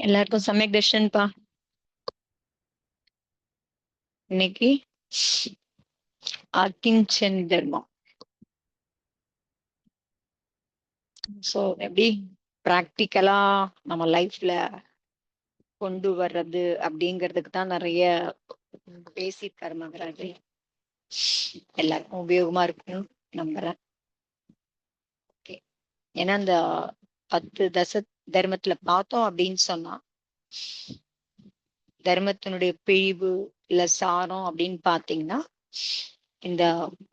எல்லாருக்கும் சமயக் தர்ஷன்பா. இன்னைக்கு அகிஞ்சன் தர்மம். ஸோ எப்படி ப்ராக்டிக்கலா நம்ம லைஃப்ல கொண்டு வர்றது அப்படிங்கிறதுக்கு தான் நிறைய பேசியிருக்காரு மகராஜ். எல்லாருக்கும் உபயோகமா இருக்குன்னு நம்புறேன். ஓகே, ஏன்னா இந்த 10 தர்மத்துல பார்த்தோம் அப்படின்னு சொன்னா தர்மத்தினுடைய பிழிவு இல்ல சாரம் அப்படின்னு பாத்தீங்கன்னா இந்த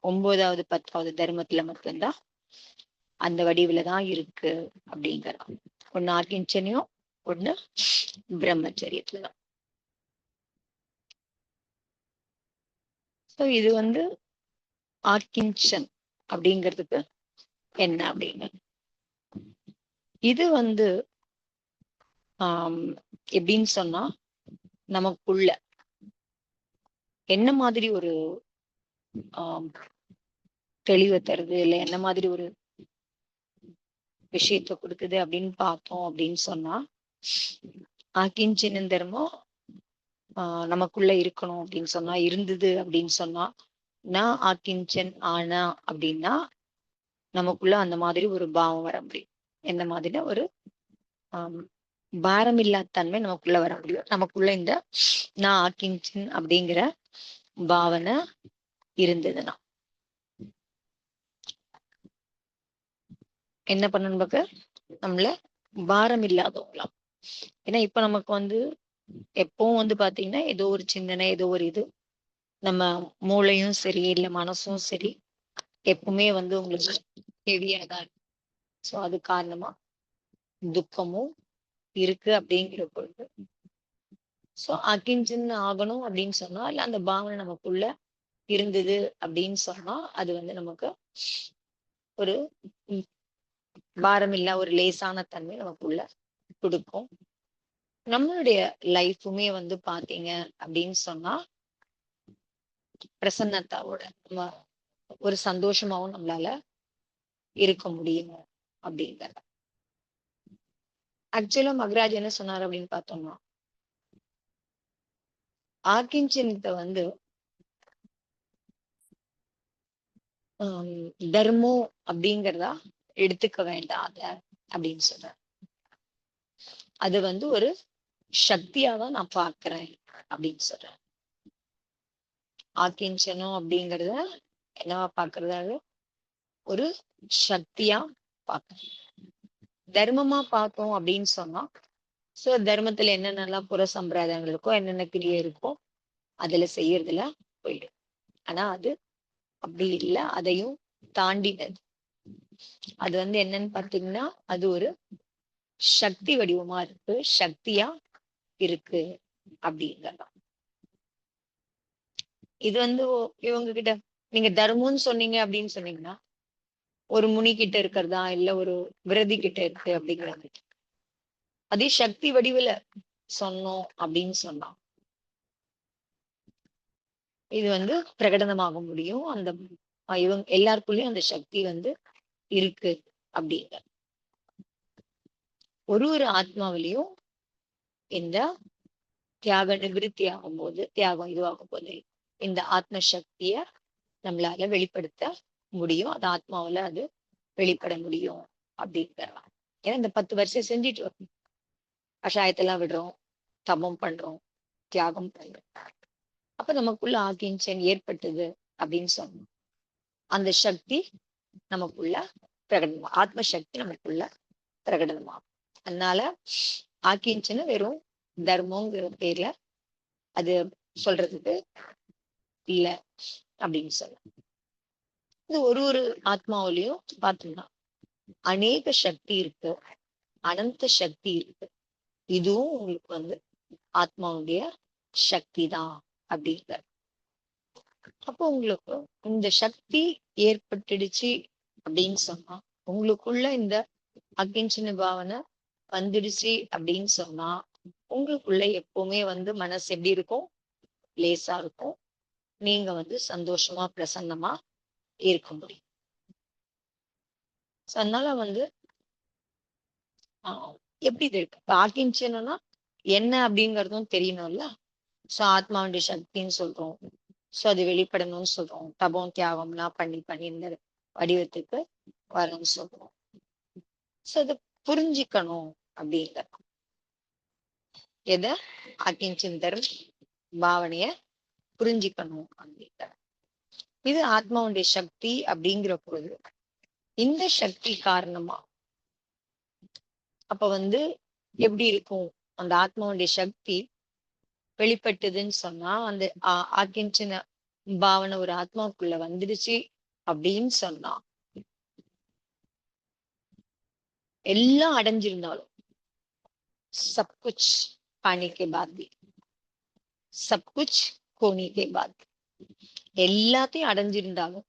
9வது 10வது தர்மத்துல மட்டும்தான் அந்த வடிவுல தான் இருக்கு அப்படிங்கிறது. ஒண்ணு ஆக்கிஞ்சனியம், ஒண்ணு பிரம்மச்சரியத்துலதான். ஸோ இது ஆக்கிஞ்சன் அப்படிங்கிறதுக்கு என்ன அப்படின்னு இது எப்படின்னு சொன்னா நமக்குள்ள என்ன மாதிரி ஒரு தெளிவை தருது இல்லை என்ன மாதிரி ஒரு விஷயத்த கொடுக்குது அப்படின்னு பார்த்தோம் அப்படின்னு சொன்னா ஆக்கிஞ்சன் தர்மம் நமக்குள்ள இருக்கணும் அப்படின்னு சொன்னா இருந்தது அப்படின்னு சொன்னா நான் ஆக்கிஞ்சன் ஆனா அப்படின்னா நமக்குள்ள அந்த மாதிரி ஒரு பாவம் வர முடியும். எந்த மாதிரி ஒரு பாரம் இல்லாத தன்மை நமக்குள்ள வர முடியும். நமக்குள்ள இந்த நான் ஆக்கிஞ்சன் அப்படிங்கிற பாவனை இருந்ததுன்னா என்ன பண்ணணும் நமக்கு, நம்மள பாரம் இல்லாதவங்களாம். ஏன்னா இப்ப நமக்கு எப்பவும் பாத்தீங்கன்னா ஏதோ ஒரு சிந்தனை, ஏதோ ஒரு இது நம்ம மூளையும் சரி இல்ல மனசும் சரி எப்பவுமே உங்களுக்கு ஹெவியாதான் இருக்கு. ஸோ அது காரணமா துக்கமும் இருக்கு அப்படிங்கிற பொழுது ஸோ அகிஞ்சன் ஆகணும் அப்படின்னு சொன்னா இல்ல அந்த பாவனை நமக்குள்ள இருந்தது அப்படின்னு சொன்னா அது நமக்கு ஒரு பாரம் இல்ல ஒரு லேசான தன்மை நமக்குள்ள கொடுக்கும். நம்மளுடைய லைஃபுமே பாத்தீங்க அப்படின்னு சொன்னா பிரசன்னத்தாவோட நம்ம ஒரு சந்தோஷமாவும் நம்மளால இருக்க முடியும் அப்படிங்கிறத. ஆக்சுவலா மகராஜ் என்ன சொன்னார் அப்படின்னு பார்த்தோம்னா ஆக்கிஞ்சனத்தை தர்மம் அப்படிங்கிறதா எடுத்துக்க வேண்டாத அப்படின்னு சொல்ற. அது ஒரு சக்தியாதான் நான் பாக்குறேன் அப்படின்னு சொல்றேன். ஆக்கிஞ்சனம் அப்படிங்கறத என்னவா பாக்குறதால ஒரு சக்தியா பார்க்கணும். தர்மமா பார்த்தோம் அப்படின்னு சொன்னா சோ தர்மத்துல என்னென்னலாம் புற சம்பிரதாயங்கள் இருக்கோ, என்னென்ன கிரியை இருக்கோ அதுல செய்யறதுல போயிடும். ஆனா அது அப்படி இல்லை, அதையும் தாண்டினது. அது என்னன்னு பாத்தீங்கன்னா அது ஒரு சக்தி வடிவமா இருக்கு, சக்தியா இருக்கு அப்படிங்கலாம். இது இவங்க கிட்ட நீங்க தர்மம்னு சொன்னீங்க அப்படின்னு சொன்னீங்கன்னா ஒரு முனி கிட்ட இருக்கிறதா இல்ல ஒரு விரதி கிட்ட இருக்கு அப்படிங்கிறது. அதே சக்தி வடிவுல சொன்னோம் அப்படின்னு சொன்னா இது பிரகடனமாக முடியும். அந்த இவங்க எல்லாருக்குள்ளயும் அந்த சக்தி இருக்கு அப்படிங்க. ஒரு ஆத்மாவிலையும் இந்த தியாக நிவிருத்தி ஆகும்போது, தியாகம் இதுவாகும் போது இந்த ஆத்ம சக்திய நம்மளால வெளிப்படுத்த முடியும். அது ஆத்மாவில அது வெளிப்பட முடியும் அப்படிங்கிறலாம். ஏன்னா இந்த 10 வருஷம் செஞ்சுட்டு வரும், கஷாயத்தெல்லாம் விடுறோம், தபம் பண்றோம், தியாகம் பண்றோம். அப்ப நமக்குள்ள ஆக்கிஞ்சன் ஏற்பட்டது அப்படின்னு சொன்னோம். அந்த சக்தி நமக்குள்ள பிரகடனமா, ஆத்ம சக்தி நமக்குள்ள பிரகடனமாகும். அதனால ஆக்கிஞ்சன வெறும் தர்மங்கிற பேர்ல அது சொல்றதுக்கு இல்ல அப்படின்னு சொல்ல. இது ஒரு ஆத்மாவிலையும் பார்த்தோம்னா அநேக சக்தி இருக்கு, அனந்த சக்தி இருக்கு. இதுவும் உங்களுக்கு ஆத்மாவுடைய சக்தி தான் அப்படிங்கிற. அப்போ உங்களுக்கு இந்த சக்தி ஏற்பட்டுடுச்சு அப்படின்னு சொன்னா உங்களுக்குள்ள இந்த அகிஞ்சன பாவனை வந்துடுச்சு அப்படின்னு சொன்னா உங்களுக்குள்ள எப்பவுமே மனசு எப்படி இருக்கும், லேசா இருக்கும். நீங்க சந்தோஷமா பிரசன்னமா இருக்க முடியும். அதனால எப்படி இது இருக்கு, அகிஞ்சனா என்ன அப்படிங்கறதும் தெரியணும்ல. சோ ஆத்மாவுடைய சக்தின்னு சொல்றோம். சோ அது வெளிப்படணும்னு சொல்றோம். தபம் தியாகம்லாம் பண்ணி பண்ணி இந்த வடிவத்துக்கு வரும்னு சொல்றோம். சோ அதை புரிஞ்சுக்கணும் அப்படிங்கிற எத அகிம்சிந்தர் பாவனைய புரிஞ்சுக்கணும் அப்படிங்கிற இது ஆத்மாவுடைய சக்தி அப்படிங்கிற பொழுது இந்த சக்தி காரணமா அப்ப எப்படி இருக்கும் அந்த ஆத்மாவுடைய சக்தி வெளிப்பட்டதுன்னு சொன்னா அந்த ஆக்கின்சின பாவனை ஒரு ஆத்மாவுக்குள்ள வந்துடுச்சு அப்படின்னு சொன்னா எல்லாம் அடைஞ்சிருந்தாலும் சப் குச் பானி கே பாத் பி சப் குச் கோனி கே பாத் எல்லாத்தையும் அடைஞ்சிருந்தாலும்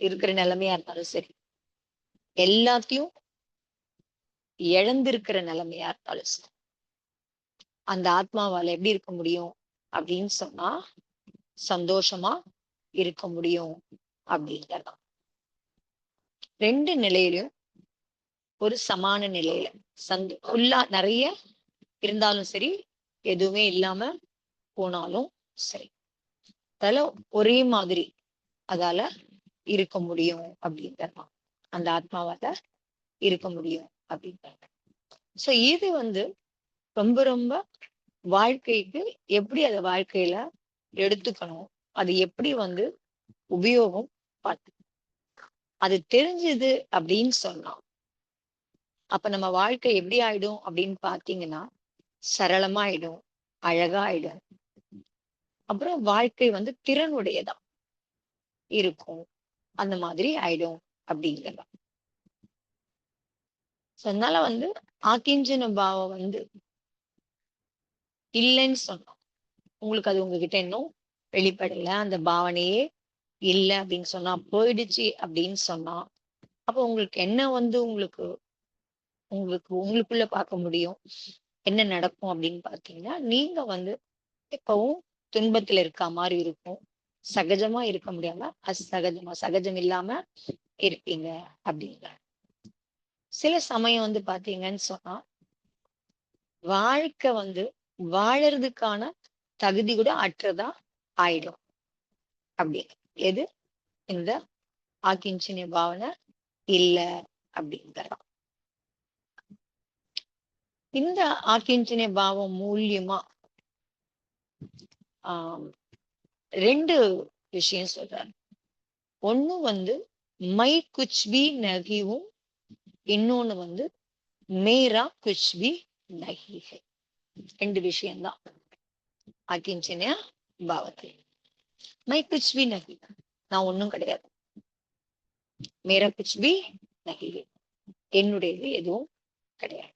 இருக்கிற நிலைமையா இருந்தாலும் சரி, எல்லாத்தையும் இழந்திருக்கிற நிலைமையா இருந்தாலும் சரி, அந்த ஆத்மாவால எப்படி இருக்க முடியும் அப்படின்னு சொன்னா சந்தோஷமா இருக்க முடியும் அப்படிங்கறதான். ரெண்டு நிலையிலும் ஒரு சமான நிலையில ஃபுல்லா நிறைய இருந்தாலும் சரி, எதுவுமே இல்லாம போனாலும் சரி, அதால ஒரே மாதிரி அதால இருக்க முடியும் அப்படிங்கறதான். அந்த ஆத்மாவால இருக்க முடியும் அப்படின்றாங்க. சோ இது ரொம்ப ரொம்ப வாழ்க்கைக்கு எப்படி அதை வாழ்க்கையில எடுத்துக்கணும், அது எப்படி உபயோகம் பார்த்து அது தெரிஞ்சது அப்படின்னு சொன்னா அப்ப நம்ம வாழ்க்கை எப்படி ஆயிடும் அப்படின்னு பாத்தீங்கன்னா சரளமா ஆயிடும், அழகா ஆயிடும். அப்புறம் வாழ்க்கை திறனுடையதா இருக்கும், அந்த மாதிரி ஆயிடும் அப்படிங்கிறதா. அதனால ஆக்கிஞ்சன பாவம் இல்லைன்னு சொன்னோம். உங்களுக்கு அது உங்ககிட்ட இன்னும் வெளிப்படல, அந்த பாவனையே இல்லை அப்படின்னு சொன்னா, போயிடுச்சு அப்படின்னு சொன்னா அப்ப உங்களுக்கு என்ன உங்களுக்கு உங்களுக்கு உங்களுக்குள்ள பார்க்க முடியும் என்ன நடக்கும் அப்படின்னு பாத்தீங்கன்னா, நீங்க எப்பவும் துன்பத்துல இருக்க மாதிரி இருக்கும், சகஜமா இருக்க முடியாம அசகஜமா சகஜம் இல்லாம இருப்பீங்க அப்படிங்க. சில சமயம் பாத்தீங்கன்னு சொன்னா வாழ்க்கை வாழறதுக்கான தகுதி கூட அற்றதா ஆயிடும் அப்படி. எது இந்த ஆக்கிஞ்சினிய பாவனை இல்ல அப்படிங்கிறோம். இந்த ஆக்கிஞ்சினிய பாவம் மூலியமா ரெண்டு விஷயம் சொல்றாரு. ஒண்ணு மை குச்பி நகிவும், இன்னொன்னு மேரா குச்பி நகி. ரெண்டு விஷயம்தான் ஆக்கிஞ்சினிய பாவத்தில். மை குச்பி நகி, நான் ஒண்ணும் கிடையாது. மேரா குச்பி நகி, என்னுடையது எதுவும் கிடையாது.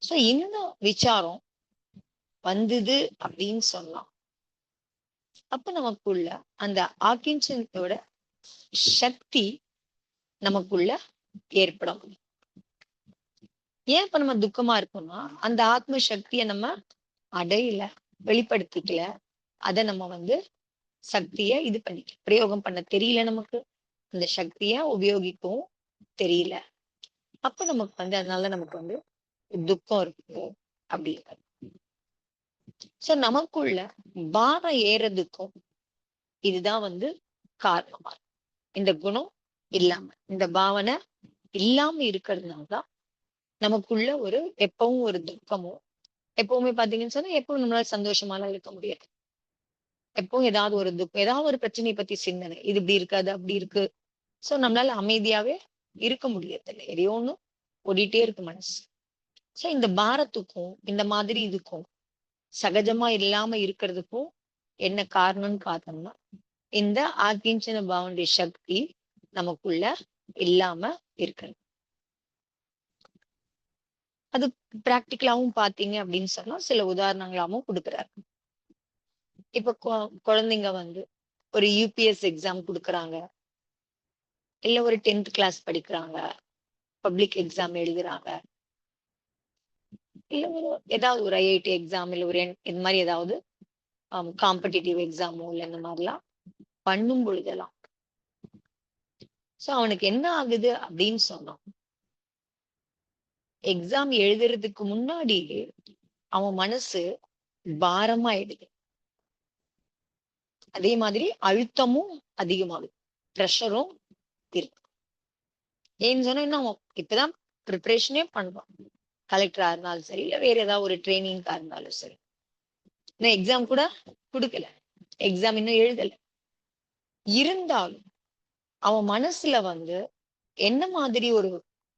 சோ இந்த விசாரம் வந்தது அப்படின்னு சொன்னா அப்ப நமக்குள்ள அந்த ஆக்கிஞ்சனத்தோட சக்தி நமக்குள்ள ஏற்படும். ஏன் இப்ப நம்ம துக்கமா இருக்கோம்னா அந்த ஆத்ம சக்தியை நம்ம அடையல, வெளிப்படுத்திக்கல, அதை நம்ம சக்திய இது பண்ணிக்க பிரயோகம் பண்ண தெரியல, நமக்கு அந்த சக்திய உபயோகிக்கவும் தெரியல. அப்ப நமக்கு அதனால நமக்கு துக்கம் இருக்கு அப்படிங்கிறது. சோ நமக்குள்ள பாரம் ஏறதுக்கும் இதுதான் காரணமா. இந்த குணம் இல்லாம, இந்த பாவனை இல்லாம இருக்கிறதுனாலதான் நமக்குள்ள எப்பவும் ஒரு துக்கமும், எப்பவுமே பாத்தீங்கன்னு சொன்னா எப்பவும் நம்மளால சந்தோஷமாலாம் இருக்க முடியாது. எப்பவும் ஏதாவது ஒரு துக்கம், ஏதாவது ஒரு பிரச்சனையை பத்தி சிந்தனை, இது இப்படி இருக்கு, அது அப்படி இருக்கு. சோ நம்மளால அமைதியாவே இருக்க முடியாது இல்லை, எதையோ ஒண்ணு ஓடிட்டே இருக்கு மனசு. சோ இந்த பாரத்துக்கும் இந்த மாதிரி இதுக்கும் சகஜமா இல்லாம இருக்கிறதுக்கும் என்ன காரணம்னு பார்த்தோம்னா இந்த ஆக்கிஞ்சன பாவனுடைய சக்தி நமக்குள்ள இல்லாம இருக்கிறது. அது பிராக்டிக்கலாவும் பாத்தீங்க அப்படின்னு சொன்னா சில உதாரணங்களாவும் கொடுக்குறாரு. இப்ப குழந்தைங்க ஒரு யூபிஎஸ் எக்ஸாம் கொடுக்குறாங்க, இல்ல ஒரு 10th கிளாஸ் படிக்கிறாங்க, பப்ளிக் எக்ஸாம் எழுதுறாங்க, இல்ல ஏதாவது ஒரு ஐஐடி எக்ஸாம், இல்ல ஒரு இந்த மாதிரி ஏதாவது காம்படிட்டிவ் எக்ஸாமோ இல்ல இந்த மாதிரிலாம் பண்ணும் பொழுதெல்லாம் சோ அவனுக்கு என்ன ஆகுது அப்படின்னு சொன்னோம், எக்ஸாம் எழுதுறதுக்கு முன்னாடி அவன் மனசு பாரமாயிடுது. அதே மாதிரி அழுத்தமும் அதிகமாகுது, ப்ரெஷரும் இருக்கு. ஏன்னு சொன்னா இன்னும் அவன் இப்பதான் ப்ரிப்பரேஷனே பண்றான். கலெக்டரா இருந்தாலும் சரி, இல்ல வேற ஏதாவது ஒரு ட்ரைனிங்கா இருந்தாலும் சரி. இன்னும் எக்ஸாம் கூட கொடுக்கல, எக்ஸாம் இன்னும் எழுதல. இருந்தாலும் அவன் மனசுல வந்து என்ன மாதிரி ஒரு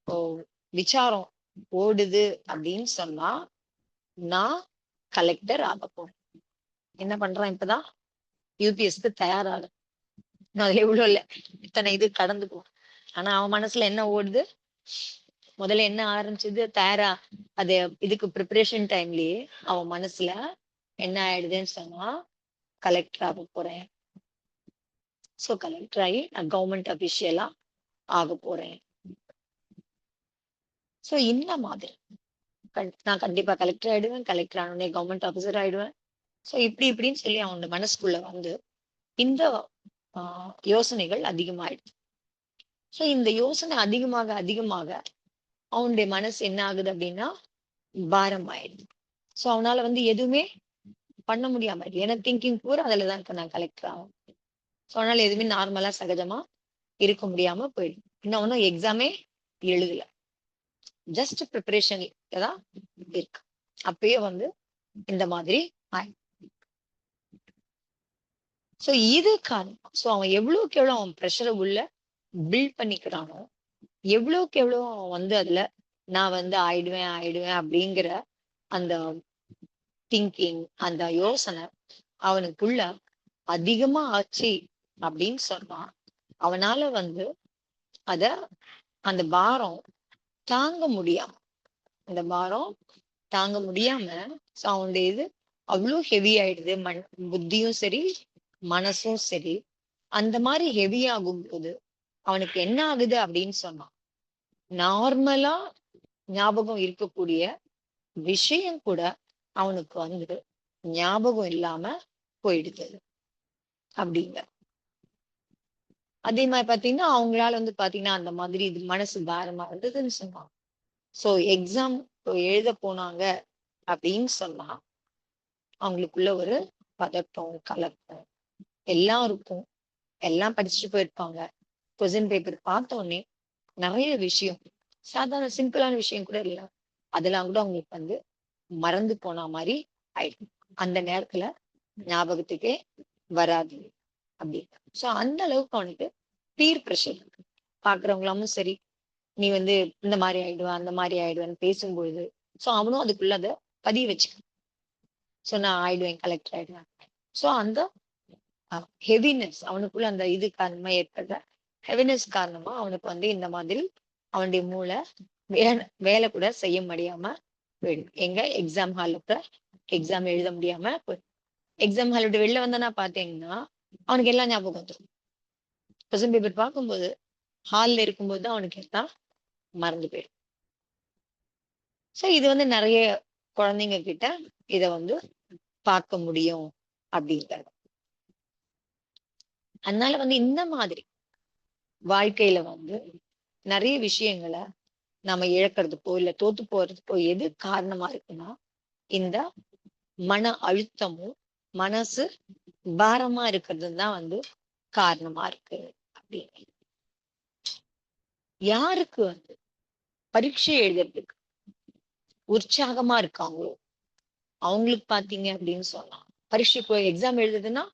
ஓ, விசாரம் ஓடுது அப்படின்னு சொன்னா, நான் கலெக்டர் ஆக போறேன். என்ன பண்றான் இப்பதான், யூபிஎஸ்க்கு தயாராக. அதுல எவ்வளவு இல்ல, இத்தனை இது கடந்து போகும். ஆனா அவன் மனசுல என்ன ஓடுது, முதல்ல என்ன ஆரம்பிச்சது தயாரா, அது இதுக்கு ப்ரிப்பரேஷன் டைம்லயே அவன் மனசுல என்ன ஆயிடுதுன்னு சொன்னா, கலெக்டர் ஆக போறேன். சோ கலெக்டர் ஆகி நான் கவர்மெண்ட் அபிஷியலா ஆக போறேன். சோ இந்த மாதிரி நான் கண்டிப்பா கலெக்டர் ஆயிடுவேன், கலெக்டர் ஆனோடனே கவர்மெண்ட் ஆபீசர் ஆயிடுவேன். சோ இப்படின்னு சொல்லி அவனோட மனசுக்குள்ள வந்து இந்த யோசனைகள் அதிகமாயிடுது. சோ இந்த யோசனை அதிகமாக அதிகமாக அவனுடைய மனசு என்ன ஆகுது அப்படின்னா பாரம் ஆயிடுது. சோ அவனால வந்து எதுவுமே பண்ண முடியாம இருக்கு. ஏன்னா திங்கிங் பூரா அதுலதான் இப்ப நான் கலெக்டர் ஆகும். சோ அதனால எதுவுமே நார்மலா சகஜமா இருக்க முடியாம போயிடுது. இன்னும் ஒன்னும் எக்ஸாமே எழுதல, ஜஸ்ட் ப்ரிப்பரேஷன் தான் இருக்கு. அப்பயே வந்து இந்த மாதிரி சோ இது காரணம். சோ அவன் எவ்வளவுக்கு எவ்வளவு அவன் ப்ரெஷரை உள்ள பில்ட் பண்ணிக்கிறானோ, எவ்வளவுக்கு எவ்வளவு அவன் வந்து அதுல நான் வந்து ஆயிடுவேன் ஆயிடுவேன் அப்படிங்கிற அந்த திங்கிங், அந்த யோசனை அவனுக்குள்ள அதிகமா ஆச்சு அப்படின்னு சொன்னா, அவனால வந்து அத அந்த பாரம் தாங்க முடியாம, அந்த பாரம் தாங்க முடியாம அவனுடைய இது அவ்வளவு ஹெவி ஆயிடுது. புத்தியும் சரி, மனசும் சரி. அந்த மாதிரி ஹெவி ஆகும் போது அவனுக்கு என்ன ஆகுது அப்படின்னு சொன்னா, நார்மலா ஞாபகம் இருக்கக்கூடிய விஷயம் கூட அவனுக்கு வந்து ஞாபகம் இல்லாம போயிடுது அப்படிங்க. அதே மாதிரி பாத்தீங்கன்னா அவங்களால வந்து பாத்தீங்கன்னா அந்த மாதிரி இது மனசு பாரமா இருந்ததுன்னு சொன்னாங்க. சோ எக்ஸாம் எழுத போனாங்க அப்படின்னு சொன்னா அவங்களுக்குள்ள ஒரு பதட்டம், கலக்கம் எல்லாம் இருக்கும். எல்லாம் படிச்சுட்டு போயிருப்பாங்க. கொஸ்டின் பேப்பர் பார்த்த உடனே நிறைய விஷயம், சாதாரண சிம்பிளான விஷயம் கூட இல்ல, அதெல்லாம் கூட அவங்களுக்கு வந்து மறந்து போன மாதிரி ஆயிடும். அந்த நேரத்துல ஞாபகத்துக்கே வராது அப்படி. சோ அந்த அளவுக்கு அவனுக்கு பீர் பிரஷர் இருக்கு. பாக்குறவங்களாமும் சரி, நீ வந்து இந்த மாதிரி ஆயிடுவ அந்த மாதிரி ஆயிடுவேன்னு பேசும்பொழுது சோ அவனும் அதுக்குள்ள அதை பதிய வச்சுக்க. சோ நான் ஆயிடுவேன், கலெக்டர் ஆயிடுவேன். சோ அந்த ஹெவினஸ் அவனுக்குள்ள அந்த இது காரணமா ஏற்படுற ஹெவினஸ் காரணமா அவனுக்கு வந்து இந்த மாதிரி அவனுடைய மூளை வேலை கூட செய்ய முடியாம போயிடும். எங்க எக்ஸாம் ஹாலுக்கு எக்ஸாம் எழுத முடியாம போயிடும். எக்ஸாம் ஹால் விட்டு வெளில வந்தானா பாத்தீங்கன்னா அவனுக்கு எல்லாம் ஞாபகம் வந்துடும். கொஸ்டின் பேப்பர் பார்க்கும்போது ஹால்ல இருக்கும்போது தான் அவனுக்கு எல்லாம் மறந்து போயிடும். சோ இது வந்து நிறைய குழந்தைங்க கிட்ட இத வந்து பார்க்க முடியும் அப்படிங்கிறது. அதனால வந்து இந்த மாதிரி வாழ்க்கையில வந்து நிறைய விஷயங்களை நம்ம இழக்கிறதுக்கோ இல்ல தோத்து போறதுக்கோ எது காரணமா இருக்குன்னா, இந்த மன அழுத்தமும் மனசு பாரமா இருக்கிறது தான் வந்து காரணமா இருக்கு அப்படின்னு. யாருக்கு வந்து பரீட்சை எழுதுறதுக்கு உற்சாகமா இருக்காங்களோ அவங்களுக்கு பாத்தீங்க அப்படின்னு சொன்னா, பரீட்சை போய் எக்ஸாம் எழுதுதுன்னா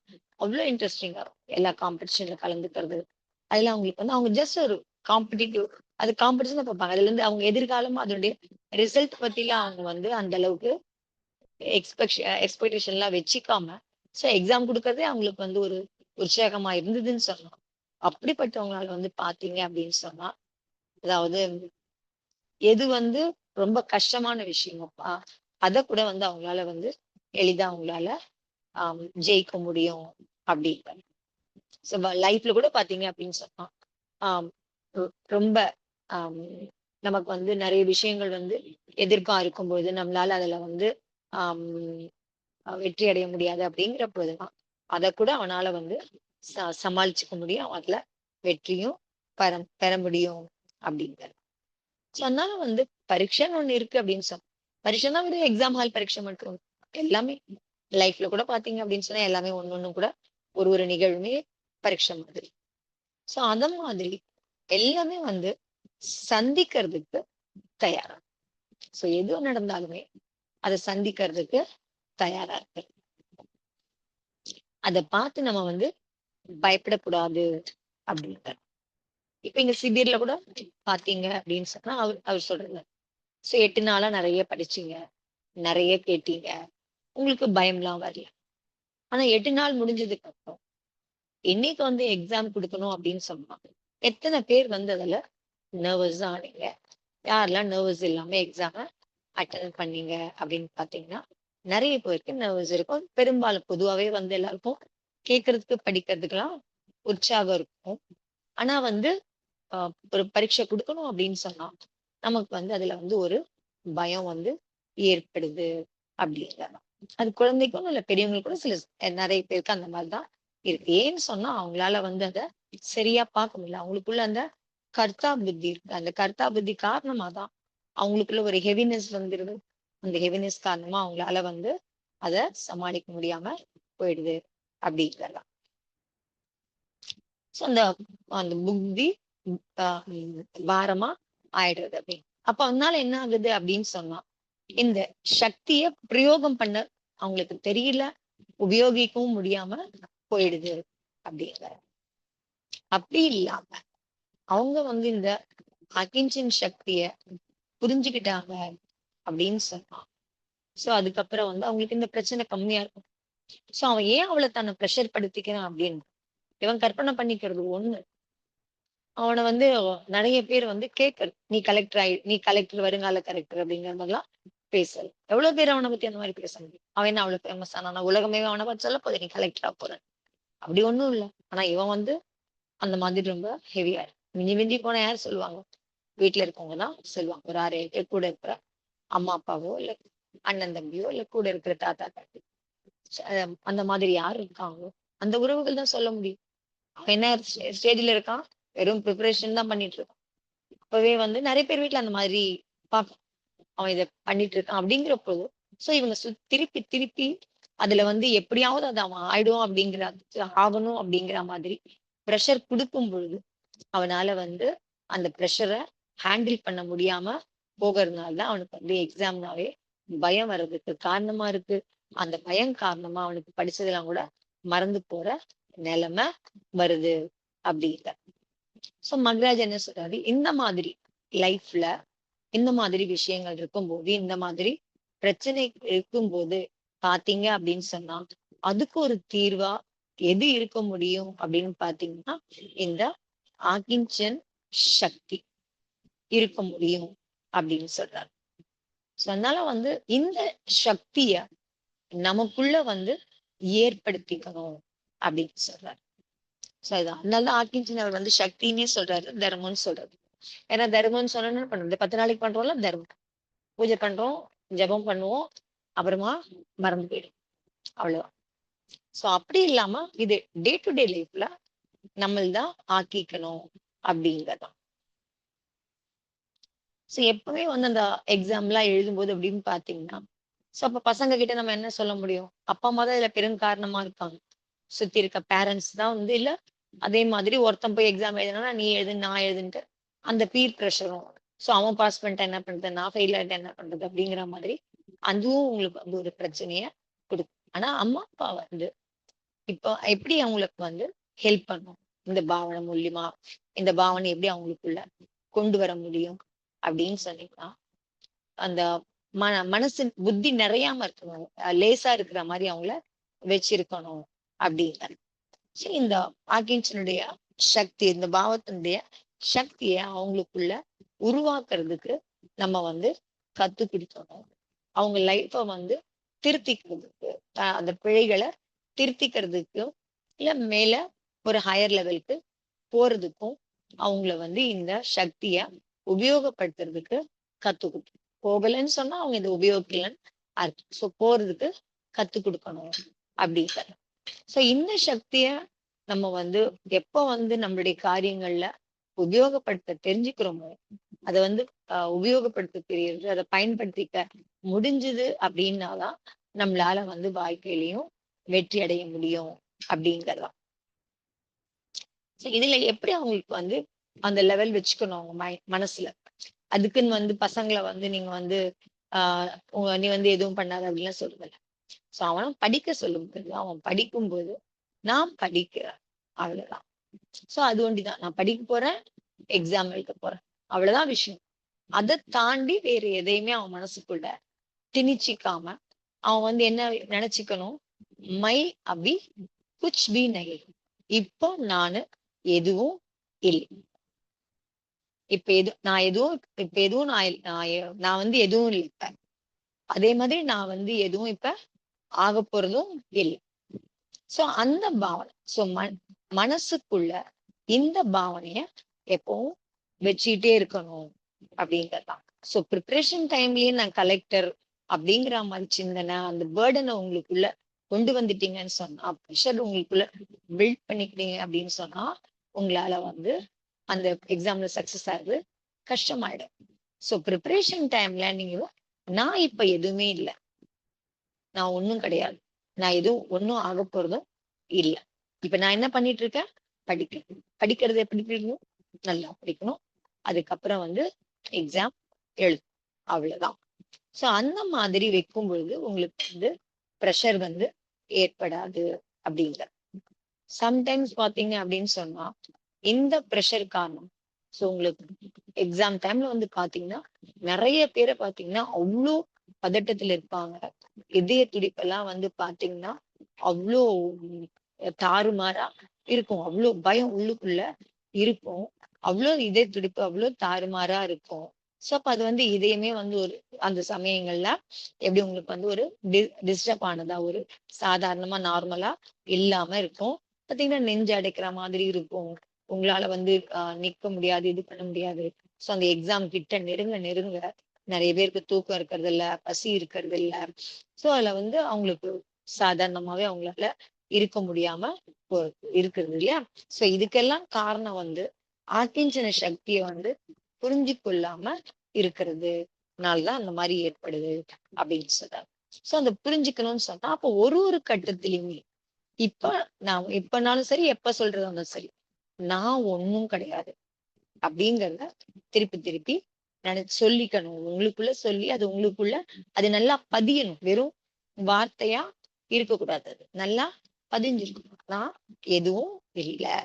அவ்வளவு இன்ட்ரெஸ்டிங்கா இருக்கும். எல்லா காம்படிஷன்ல கலந்துக்கிறது, அதுல அவங்களுக்கு வந்து அவங்க ஜஸ்ட் ஒரு காம்படிட்டிவ், அது காம்படிஷன் பார்ப்பாங்க. அதுல இருந்து அவங்க எதிர்காலமா அதனுடைய ரிசல்ட் பத்திலாம் அவங்க வந்து அந்த அளவுக்கு எக்ஸ்பெக்டேஷன் எல்லாம் வச்சுக்காம சோ எக்ஸாம் கொடுக்கறதே அவங்களுக்கு வந்து ஒரு உற்சாகமா இருந்ததுன்னு சொல்லலாம். அப்படிப்பட்டவங்களால வந்து பாத்தீங்க அப்படின்னு சொன்னா, அதாவது எது வந்து ரொம்ப கஷ்டமான விஷயமப்பா அத கூட வந்து அவங்களால வந்து எளிதா அவங்களால ஜெயிக்க முடியும் அப்படின்னு. லைஃப்ல கூட பாத்தீங்க அப்படின்னு சொன்னா ஆஹ் ரொம்ப ஆஹ் நமக்கு வந்து நிறைய விஷயங்கள் வந்து எதிர்ப்பா இருக்கும்போது நம்மளால அதுல வந்து ஆஹ் வெற்றி அடைய முடியாது அப்படிங்கிற பொழுதுதான் அத கூட அவனால வந்து சமாளிச்சுக்க முடியும், அதுல வெற்றியும் பெற முடியும் அப்படிங்கிறது. அதனால வந்து பரீட்சைன்னு ஒண்ணு இருக்கு அப்படின்னு சொன்னா பரீட்சைனா வெறும் எக்ஸாம் ஹால் பரீட்சை மட்டும் எல்லாமே லைஃப்ல கூட பாத்தீங்க அப்படின்னு சொன்னா எல்லாமே ஒண்ணு கூட ஒரு நிகழ்வுமே பரீட்சை மாதிரி. சோ அந்த மாதிரி எல்லாமே வந்து சந்திக்கிறதுக்கு தயாரா. சோ எது நடந்தாலுமே அதை சந்திக்கிறதுக்கு தயாரா இருக்கு. அதை பார்த்து நம்ம வந்து பயப்படக்கூடாது அப்படின்ற. இப்ப இங்க சிபிர்ல கூட பாத்தீங்க அப்படின்னு சொன்னா அவர் சொல்றது, சோ 8 நாளா நிறைய படிச்சீங்க, நிறைய கேட்டீங்க, உங்களுக்கு பயம்லாம் வரல. ஆனா 8 நாள் முடிஞ்சதுக்கு அப்புறம் இன்னைக்கு வந்து எக்ஸாம் கொடுக்கணும் அப்படின்னு சொன்னாங்க. எத்தனை பேர் வந்து அதுல நர்வஸ் ஆனீங்க? யாரெல்லாம் நர்வஸ் இல்லாம எக்ஸாம அட்டன் பண்ணீங்க அப்படின்னு பாத்தீங்கன்னா, நிறைய பேருக்கு நர்வஸ் இருக்கும். பெரும்பாலும் பொதுவாவே வந்து எல்லாருக்கும் கேட்கறதுக்கு படிக்கிறதுக்கெல்லாம் உற்சாகம் இருக்கும். ஆனா வந்து ஒரு பரீட்சை கொடுக்கணும் அப்படின்னு சொன்னா நமக்கு வந்து அதுல வந்து ஒரு பயம் வந்து ஏற்படுது அப்படிங்கிறதான். அது குழந்தைக்கும் இல்ல பெரியவங்களுக்கும் சில நிறைய பேருக்கு அந்த மாதிரிதான் இருக்கு. ஏன்னு சொன்னா அவங்களால வந்து அதை சரியா பார்க்க முடியல. அவங்களுக்குள்ள அந்த கர்த்தா புத்தி இருக்கு. அந்த கர்த்தா புத்தி காரணமா தான் அவங்களுக்குள்ள ஒரு ஹெவினஸ் வந்துருது. அந்த ஹெவினஸ் காரணமா அவங்களால வந்து அதை சமாளிக்க முடியாம போயிடுது அப்படிங்கிறதான். சோ அந்த அந்த புத்தி பாரமா ஆயிடுறது அப்படின்னு. அப்ப அதனால என்ன ஆகுது அப்படின்னு சொன்னா இந்த சக்திய பிரயோகம் பண்ண அவங்களுக்கு தெரியல, உபயோகிக்கவும் முடியாம போயிடுது அப்படிங்கிற. அப்படி இல்லாம அவங்க வந்து இந்த அகிம்சன் சக்திய புரிஞ்சுக்கிட்டாங்க அப்படின்னு சொன்னா சோ அதுக்கப்புறம் வந்து அவங்களுக்கு இந்த பிரச்சனை கம்மியா இருக்கும். சோ அவன் ஏன் அவளை தன்னை ப்ரெஷர் படுத்திக்கிறான் அப்படின்னு இவன் கற்பனை பண்ணிக்கிறது ஒண்ணு. அவனை வந்து நிறைய பேர் வந்து கேட்கறது, நீ கலெக்டர் வருங்கால கலெக்டர் அப்படிங்கிற மாதிரிலாம் பேசல. எவ்வளவு பேர் அவனை பத்தி அந்த மாதிரி பேச முடியும்? அவன் என்ன அவ்வளவு ஃபேமஸ் ஆனா உலகமே அவனை பார்த்து சொல்ல போகுது நீ கலெக்டரா போற. அப்படி ஒண்ணும் இல்ல. ஆனா இவன் வந்து அந்த மாதிரி ரொம்ப ஹெவியா இருக்கு. மிஞ்சி மிஞ்சி போன யார் சொல்லுவாங்க? வீட்டுல இருக்கவங்க தான் சொல்லுவாங்க. ஒரு 6 பேர் கூட இருக்கிற அம்மா அப்பாவோ இல்ல அண்ணன் தம்பியோ இல்ல கூட இருக்கிற தாத்தா பாட்டி அந்த மாதிரி யார் இருக்காங்களோ அந்த உறவுகள் தான் சொல்ல முடியும். அவன் என்ன ஸ்டேஜ்ல இருக்கான்? வெறும் ப்ரிப்பரேஷன் தான் பண்ணிட்டு இருக்கான். அப்பவே வந்து நிறைய பேர் வீட்டுல அந்த மாதிரி பார்க்கும். அவன் இதை பண்ணிட்டு இருக்கான் அப்படிங்கிற போது சோ இவங்க திருப்பி திருப்பி அதுல வந்து எப்படியாவது அது அவன் ஆயிடும் ஆகணும் அப்படிங்கிற மாதிரி ப்ரெஷர் கொடுக்கும் பொழுது அவனால வந்து அந்த ப்ரெஷரை ஹேண்டில் பண்ண முடியாம போகிறதுனாலதான் அவனுக்கு வந்து எக்ஸாம்னாவே பயம் வர்றதுக்கு காரணமா இருக்கு. அந்த பயம் காரணமா அவனுக்கு படிச்சதெல்லாம் கூட மறந்து போற நிலைமை வருது அப்படிங்கிற. சோ மகராஜ் என்ன சொல்றாரு, இந்த மாதிரி லைஃப்ல இந்த மாதிரி விஷயங்கள் இருக்கும்போது இந்த மாதிரி பிரச்சனை இருக்கும்போது பாத்தீங்க அப்படின்னு சொன்னா அதுக்கு ஒரு தீர்வா எது இருக்க முடியும் அப்படின்னு பாத்தீங்கன்னா இந்த ஆகிஞ்சன் சக்தி இருக்க முடியும் அப்படின்னு சொல்றாரு. அதனால வந்து இந்த சக்திய நமக்குள்ள வந்து ஏற்படுத்திக்கணும் அப்படின்னு சொல்றாரு. சரிதான். அதனாலதான் ஆக்கிஞ்சன் அவர் வந்து சக்தின்னே சொல்றாரு, தர்மம்னு சொல்றாரு. ஏன்னா தர்மம்னு சொன்னா என்ன பண்றது? 10 நாளைக்கு பண்றோம்ல தர்மம். பூஜை பண்றோம், ஜெபம் பண்ணுவோம், அப்புறமா மறந்து போயிடும். அவ்வளவுதான். சோ அப்படி இல்லாம இது டே டு டே லைஃப்ல நம்மள்தான் ஆக்கிக்கணும் அப்படிங்கறதான். சோ எப்பவுமே வந்து அந்த எக்ஸாம் எல்லாம் எழுதும்போது அப்படின்னு பாத்தீங்கன்னா சோ அப்ப பசங்க கிட்ட நம்ம என்ன சொல்ல முடியும்? அப்பா அம்மா தான் இதுல பெரும் காரணமா இருப்பாங்க. சுத்தி இருக்க பேரண்ட்ஸ் தான் வந்து இல்ல அதே மாதிரி ஒருத்தன் போய் எக்ஸாம் எழுதினா நீ எழுது நான் எழுதுன்ட்டு அந்த பீர் ப்ரெஷரும் சோ அவன் பாஸ் பண்ணிட்டா என்ன பண்றது, நான் ஃபெயில் ஆயிட்டா என்ன பண்றது அப்படிங்கிற மாதிரி அதுவும் உங்களுக்கு வந்து ஒரு பிரச்சனைய கொடுக்கும். ஆனா அம்மா அப்பா வந்து இப்போ எப்படி அவங்களுக்கு வந்து ஹெல்ப் பண்ணும்? இந்த பாவனை மூலியமா இந்த பாவனை எப்படி அவங்களுக்குள்ள கொண்டு வர முடியும் அப்படின்னு சொன்னீங்கன்னா அந்த மனசு புத்தி நிறையாம இருக்கணும், லேசா இருக்கிற மாதிரி அவங்கள வச்சிருக்கணும் அப்படிங்கிறாரு. சரி, இந்த ஆகின்சனுடைய சக்தி, இந்த பாவத்தினுடைய சக்தியை அவங்களுக்குள்ள உருவாக்குறதுக்கு நம்ம வந்து கத்து கொடுக்கணும். அவங்க லைஃப வந்து திருத்திக்கிறதுக்கு அந்த பிழைகளை திருத்திக்கிறதுக்கும் இல்ல மேல ஒரு ஹையர் லெவலுக்கு போறதுக்கும் அவங்கள வந்து இந்த சக்திய உபயோகப்படுத்துறதுக்கு கத்து கொடுக்கணும். போகலைன்னு சொன்னா அவங்க இதை உபயோகிக்கலன்னு அர்த்தம். சோ போறதுக்கு கத்து கொடுக்கணும் அப்படிங்கிறது. சோ இந்த சக்திய நம்ம வந்து எப்ப வந்து நம்மளுடைய காரியங்கள்ல உபயோகப்படுத்த தெரிஞ்சுக்கிறோமோ அதை வந்து உபயோகப்படுத்த தெரியுது, அதை பயன்படுத்திக்க முடிஞ்சுது அப்படின்னாதான் நம்மளால வந்து வாழ்க்கையிலையும் வெற்றி அடைய முடியும் அப்படிங்கறதான். இதுல எப்படி அவங்களுக்கு வந்து அந்த லெவல் வச்சுக்கணும் அவங்க மனசுல. அதுக்குன்னு வந்து பசங்களை வந்து நீங்க வந்து நீ வந்து எதுவும் பண்ணாத அப்படின்லாம் சொல்லுவல. சோ அவனும் படிக்க சொல்லும்போது அவன் படிக்கும்போது நான் படிக்கிறேன், அவ்வளவுதான். சோ அது ஒண்டிதான், நான் படிக்க போறேன், எக்ஸாம் எழுத போறேன், அவ்வளவுதான் விஷயம். அதை தாண்டி வேற எதையுமே அவன் மனசுக்குள்ள திணிச்சிக்காம அவன் வந்து என்ன நினைச்சுக்கணும், மை அபி குச் பி நஹி, இப்போ நானு எதுவும் இல்லை. இப்ப எதுவும் நான் வந்து எதுவும் இல்லை இப்ப. அதே மாதிரி நான் வந்து எதுவும் இப்ப ஆக போறதும் இல்லை. சோ அந்த பாவனை, சோ மனசுக்குள்ள இந்த பாவனைய எப்பவும் வச்சுக்கிட்டே இருக்கணும் அப்படிங்கறதான். சோ ப்ரிப்பரேஷன் டைம்லயே நான் கலெக்டர் அப்படிங்கிற மாதிரி சிந்தனை, அந்த பேர்டனை உங்களுக்குள்ள கொண்டு வந்துட்டீங்கன்னு சொன்னா, ப்ரெஷர் உங்களுக்குள்ள பில்ட் பண்ணிக்கிட்டீங்க அப்படின்னு சொன்னா, உங்களால வந்து அந்த எக்ஸாம்ல சக்சஸ் ஆகுது கஷ்டமாயிடும். சோ ப்ரிப்பரேஷன் டைம்ல நீங்க நான் இப்ப எதுவுமே இல்லை, நான் ஒண்ணும் கிடையாது, நான் எதுவும் ஒண்ணும் ஆக போறதும் இல்லை, இப்ப நான் என்ன பண்ணிட்டு இருக்கேன், படிக்கணும். படிக்கிறது எப்படி படிக்கணும், நல்லா படிக்கணும். அதுக்கப்புறம் வந்து எக்ஸாம் எழுது, அவ்வளவுதான். சோ அந்த மாதிரி வைக்கும் பொழுது உங்களுக்கு வந்து ப்ரெஷர் வந்து ஏற்படாது அப்படிங்கிற. சம்டைம்ஸ் பாத்தீங்க அப்படின்னு சொன்னா இந்த ப்ரெஷர் காரணம், சோ உங்களுக்கு எக்ஸாம் டைம்ல வந்து பாத்தீங்கன்னா நிறைய பேரை பாத்தீங்கன்னா அவ்வளோ பதட்டத்துல இருப்பாங்க. இதய துடிப்பெல்லாம் வந்து பாத்தீங்கன்னா அவ்வளோ தாறுமாறா இருக்கும், அவ்வளோ பயம் உள்ளுக்குள்ள இருக்கும், அவ்வளோ இதய துடிப்பு அவ்வளோ தாறுமாறா இருக்கும். சோ அப்ப அது வந்து இதயமே வந்து ஒரு அந்த சமயங்கள்ல எப்படி உங்களுக்கு வந்து ஒரு டிஸ்டர்ப் ஆனதா, ஒரு சாதாரணமா நார்மலா இல்லாம இருக்கும். பாத்தீங்கன்னா நெஞ்சு அடைக்கிற மாதிரி இருக்கும், உங்களால வந்து நிக்க முடியாது, இது பண்ண முடியாது. சோ அந்த எக்ஸாம் கிட்ட நெருங்க நெருங்க நிறைய பேருக்கு தூக்கம் இருக்கிறது இல்ல, பசி இருக்கிறது இல்ல. சோ அதுல வந்து அவங்களுக்கு சாதாரணமாவே அவங்களால இருக்க முடியாம இருக்கிறது இல்லையா. சோ இதுக்கெல்லாம் காரணம் வந்து ஆக்கிஞ்சன சக்தியை வந்து புரிஞ்சு கொள்ளாம இருக்கிறதுனாலதான் அந்த மாதிரி ஏற்படுது அப்படின்னு சொல்றாங்க. சோ அந்த புரிஞ்சுக்கணும்னு சொன்னா அப்ப ஒரு ஒரு கட்டத்திலயுமே இப்ப நான் எப்பனாலும் சரி, எப்ப சொல்றதாலும் சரி, நான் ஒண்ணும் கிடையாது அப்படிங்கறத திருப்பி திருப்பி சொல்லிக்கணும். உங்களுக்குள்ள சொல்லி அது உங்களுக்குள்ள அது நல்லா பதியணும். வெறும் வார்த்தையா இருக்கக்கூடாது, அது நல்லா பதிஞ்சிருக்கணும். நான் எதுவும் இல்லை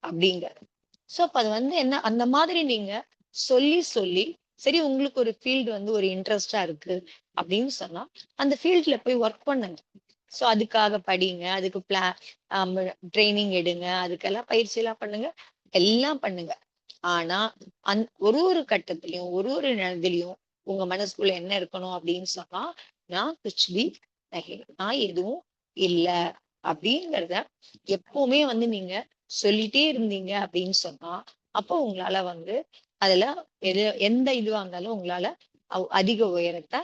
அப்படிங்கறது. சோ அப்ப அது வந்து என்ன, அந்த மாதிரி நீங்க சொல்லி சொல்லி சரி உங்களுக்கு ஒரு ஃபீல்டு வந்து ஒரு இன்ட்ரெஸ்டா இருக்கு அப்படின்னு சொன்னா அந்த ஃபீல்ட்ல போய் ஒர்க் பண்ணுங்க. சோ அதுக்காக படிங்க, அதுக்கு ட்ரைனிங் எடுங்க, அதுக்கெல்லாம் பயிற்சி எல்லாம் பண்ணுங்க, எல்லாம் பண்ணுங்க. ஆனா ஒரு ஒரு கட்டத்திலயும் ஒரு ஒரு நேரத்திலயும் உங்க மனசுக்குள்ள என்ன இருக்கணும் அப்படின்னு சொன்னா, நான் குச்பி நஹி, நான் எதுவும் இல்ல அப்படிங்கிறத எப்பவுமே வந்து நீங்க சொல்லிட்டே இருந்தீங்க அப்படின்னு சொன்னா, அப்போ உங்களால வந்து அதுல எந்த இதுவா இருந்தாலும் உங்களால அதிக உயரத்தை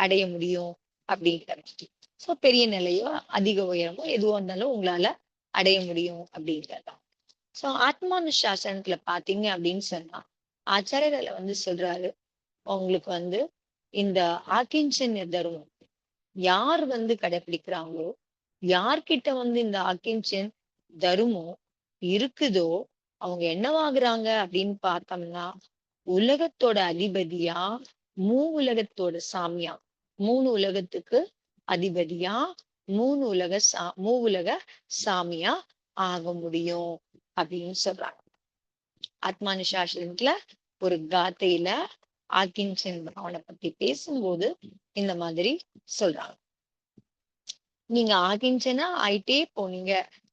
அடைய முடியும் அப்படிங்கிறது. சோ பெரிய நிலையோ அதிக உயரமோ எதுவா இருந்தாலும் உங்களால அடைய முடியும் அப்படிங்கிறது. சோ ஆத்மானுசாசனத்துல பாத்தீங்க அப்படின்னு சொன்னா ஆச்சாரியர்ல வந்து சொல்றாரு, உங்களுக்கு வந்து இந்த ஆக்கிஞ்சன்ய தர்மம் யார் வந்து கடைபிடிக்கிறாங்களோ, யார்கிட்ட வந்து இந்த ஆக்கிஞ்சன் தர்மம் இருக்குதோ அவங்க என்னவாகுறாங்க அப்படின்னு பார்த்தோம்னா, உலகத்தோட அதிபதியா, உலகத்தோட சாமியா, 3 உலகத்துக்கு அதிபதியா, 3 உலக சாமியா ஆக முடியும் அப்படின்னு சொல்றாங்க. ஆத்மானுசாசனத்துல ஒரு காத்தையில ஆக்கிஞ்சன் அவனை பத்தி பேசும்போது இந்த மாதிரி சொல்றாங்க. நீங்க ஆகிஞ்சனா ஆயிட்டே போனீங்க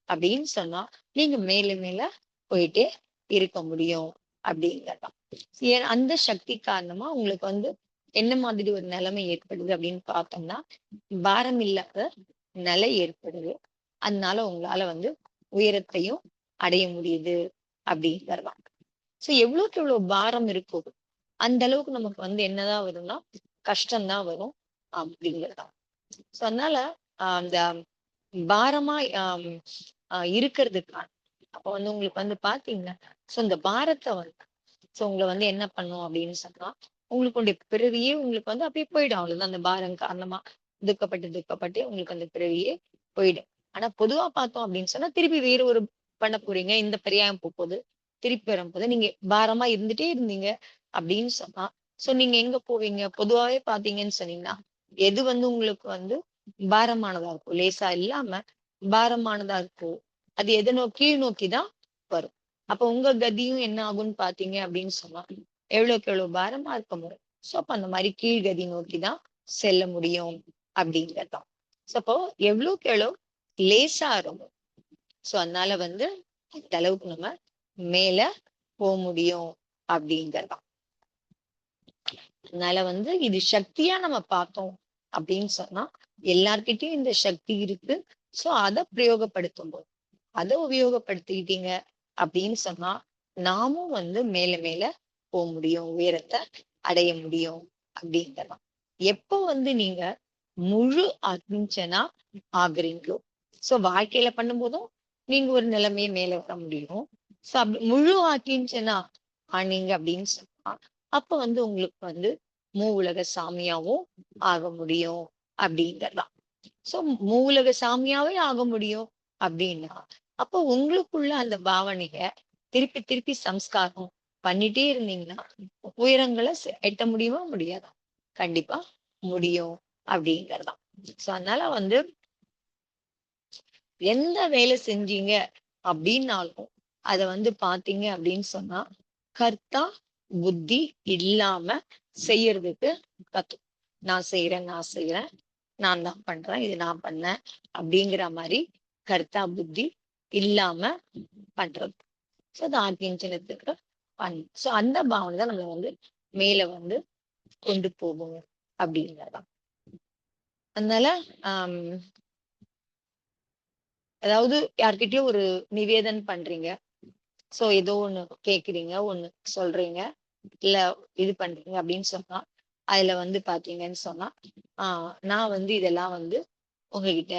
அப்படின்னு சொன்னா நீங்க மேல மேல போயிட்டே இருக்க முடியும் அப்படிங்கறதான். அந்த சக்தி காரணமா உங்களுக்கு வந்து என்ன மாதிரி ஒரு நிலைமை ஏற்படுது அப்படின்னு பார்த்தோம்னா, பாரம் இல்லாத நிலை ஏற்படுது. அதனால உங்களால வந்து உயரத்தையும் அடைய முடியுது அப்படிங்கறதான். சோ எவ்வளவுக்கு எவ்வளவு பாரம் இருக்கோ அந்த அளவுக்கு நமக்கு வந்து என்னதான் வரும்னா கஷ்டம்தான் வரும் அப்படிங்கறதான். சோ அதனால அந்த பாரமா இருக்கிறதுக்கான அப்ப வந்து உங்களுக்கு வந்து பாத்தீங்கன்னா, சோ இந்த பாரத்தை வந்து சோ உங்களை வந்து என்ன பண்ணும் அப்படின்னு சொன்னா, உங்களுக்கு பிறவியே உங்களுக்கு வந்து அப்படியே போயிடும். அவ்வளவுதான். அந்த பாரம் காரணமா துக்கப்பட்டு துக்கப்பட்டு உங்களுக்கு அந்த பிறவியே போயிடும். ஆனா பொதுவா பார்த்தோம் அப்படின்னு சொன்னா, திருப்பி வேற ஒரு பண்ண போறீங்க. இந்த பரியாயம் போகுது. திருப்பி வரும்போது நீங்க பாரமா இருந்துட்டே இருந்தீங்க அப்படின்னு சொன்னா, சோ நீங்க எங்க போவீங்க? பொதுவாவே பாத்தீங்கன்னு சொன்னீங்கன்னா, எது வந்து உங்களுக்கு வந்து பாரமானதா இருக்கும்? லேசா இல்லாம பாரமானதா இருக்கும். அது எத கீழ் நோக்கி தான் வரும். அப்ப உங்க கதியும் என்ன ஆகும்னு பாத்தீங்க அப்படின்னு சொன்னா, எவ்வளவுக்கு எவ்வளவு பாரமா இருக்கமோ, சோ அப்ப அந்த மாதிரி கீழ்கதி நோக்கி தான் செல்ல முடியும் அப்படிங்கறதுதான். சோ அப்போ எவ்வளவுக்கு எவ்வளவு லேசா இருக்கும். சோ அதனால வந்து அந்த அளவுக்கு நம்ம மேல போக முடியும் அப்படிங்கறதுதான். அதனால வந்து இது சக்தியா நம்ம பார்த்தோம் அப்படின்னு சொன்னா, எல்லார்கிட்டயும் இந்த சக்தி இருக்கு. சோ அத பிரயோகப்படுத்தும் போது, அத உபயோகப்படுத்திக்கிட்டீங்க அப்படின்னு சொன்னா, நாமும் வந்து மேல மேல போக முடியும். உயரத்தை அடைய முடியும் அப்படிங்கறதான். எப்போ வந்து நீங்க முழு அர்ப்பணிச்சனா ஆகுறீங்களோ, சோ வாழ்க்கையில பண்ணும்போதும் நீங்க ஒரு நிலைமையை மேல வர முடியும். சோ அப்படி முழு ஆக்கிஞ்சனா ஆனீங்க அப்படின்னு சொன்னா, அப்ப வந்து உங்களுக்கு வந்து உலக சாமியாவும் ஆக முடியும் அப்படிங்கறதான். சோ உலக சாமியாவே ஆக முடியும் அப்படின்னா, அப்போ உங்களுக்குள்ள அந்த பாவனைய திருப்பி திருப்பி சம்ஸ்காரம் பண்ணிட்டே இருந்தீங்கன்னா, உயரங்களை எட்ட முடியுமா? முடியாதா? கண்டிப்பா முடியும் அப்படிங்கறதான். சோ அதனால வந்து எந்த வேலை செஞ்சீங்க அப்படின்னாலும் அத வந்து பாத்தீங்க அப்படின்னு சொன்னா, கர்த்தா புத்தி இல்லாம செய்யறதுக்கு கத்து. நான் செய்யறேன், நான் தான் பண்றேன், இது நான் பண்ணேன் அப்படிங்கிற மாதிரி கர்த்தா புத்தி இல்லாம பண்றது. சோ அது ஆத்மீஞ்சனத்துக்கு சோ அந்த பாவனை தான் நம்ம வந்து மேல வந்து கொண்டு போகும் அப்படிங்கிறதான். அதனால ஆஹ் அதாவது யார்கிட்டயும் ஒரு நிவேதன் பண்றீங்க. சோ ஏதோ ஒண்ணு கேக்குறீங்க, ஒண்ணு சொல்றீங்க, இல்ல இது பண்றீங்க அப்படின்னு சொன்னா, அதுல வந்து பாத்தீங்கன்னு சொன்னா, நான் வந்து இதெல்லாம் வந்து உங்ககிட்ட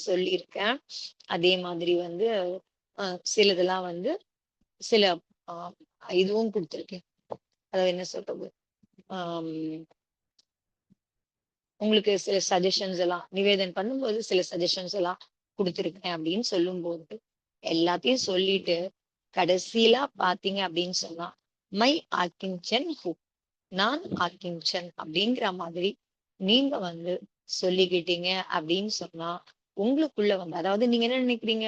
சொல்லியிருக்கேன். அதே மாதிரி வந்து சிலதெல்லாம் வந்து சில ஆஹ் இதுவும் கொடுத்துருக்கேன். அதாவது என்ன சொல்றது, ஆஹ் உங்களுக்கு சில சஜஷன்ஸ் எல்லாம் நிவேதன் பண்ணும்போது சில சஜஷன்ஸ் எல்லாம் கொடுத்துருக்கேன் அப்படின்னு சொல்லும்போது, எல்லாத்தையும் சொல்லிட்டு கடைசியில பாத்தீங்க அப்படின்னு சொன்னா, மை ஆர்கின்சன் ஹூ, நான் ஆர்கின்சன் அப்படிங்கிற மாதிரி நீங்க வந்து சொல்லிக்கிட்டீங்க அப்படின்னு சொன்னா, உங்களுக்குள்ள வந்து அதாவது நீங்க என்ன நினைக்கிறீங்க,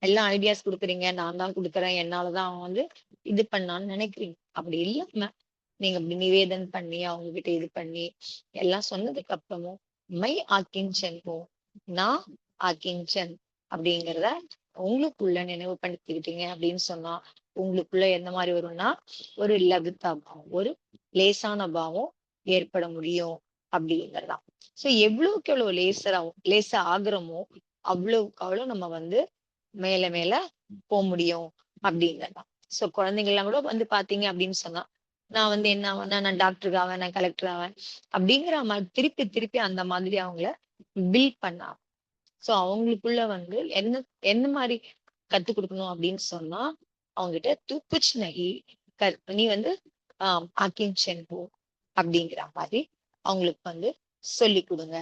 எல்லா ஐடியாஸ் கொடுக்குறீங்க, நான் தான் கொடுக்குறேன், என்னாலதான் அவன் வந்து இது பண்ணான்னு நினைக்கிறீங்க. அப்படி இல்லாம நீங்க அப்படி நிவேதன் பண்ணி அவங்க கிட்ட இது பண்ணி எல்லாம் சொன்னதுக்கு அப்புறமும் மை ஆக்கிஞ்சன் போ, நான் ஆக்கிஞ்சன் அப்படிங்கிறத உங்களுக்குள்ள நினைவுபடுத்திக்கிட்டீங்க அப்படின்னு சொன்னா, உங்களுக்குள்ள எந்த மாதிரி வரும்னா, ஒரு லகுத்தா பாவம், ஒரு லேசான பாவம் ஏற்பட முடியும் அப்படிங்கிறதான். சோ எவ்வளவுக்கு எவ்வளவு லேசா ஆகுறோமோ அவ்வளவுக்கு அவ்வளவு நம்ம வந்து மேல மேல போக முடியும் அப்படிங்கிறதான். சோ குழந்தைங்க எல்லாம் கூட வந்து பாத்தீங்க அப்படின்னு சொன்னா, நான் வந்து என்ன ஆவேன்னா, நான் டாக்டர் ஆவேன், நான் கலெக்டர் ஆவேன் அப்படிங்கிற மாதிரி திருப்பி திருப்பி அந்த மாதிரி அவங்கள பில்ட் பண்ணா. சோ அவங்களுக்குள்ள வந்து என்ன என்ன மாதிரி கத்து கொடுக்கணும் அப்படின்னு சொன்னா, அவங்க கிட்ட "தூ குச் நஹி கர்", நீ வந்து ஆக்கின் போ அப்படிங்கிற மாதிரி அவங்களுக்கு வந்து சொல்லி கொடுங்க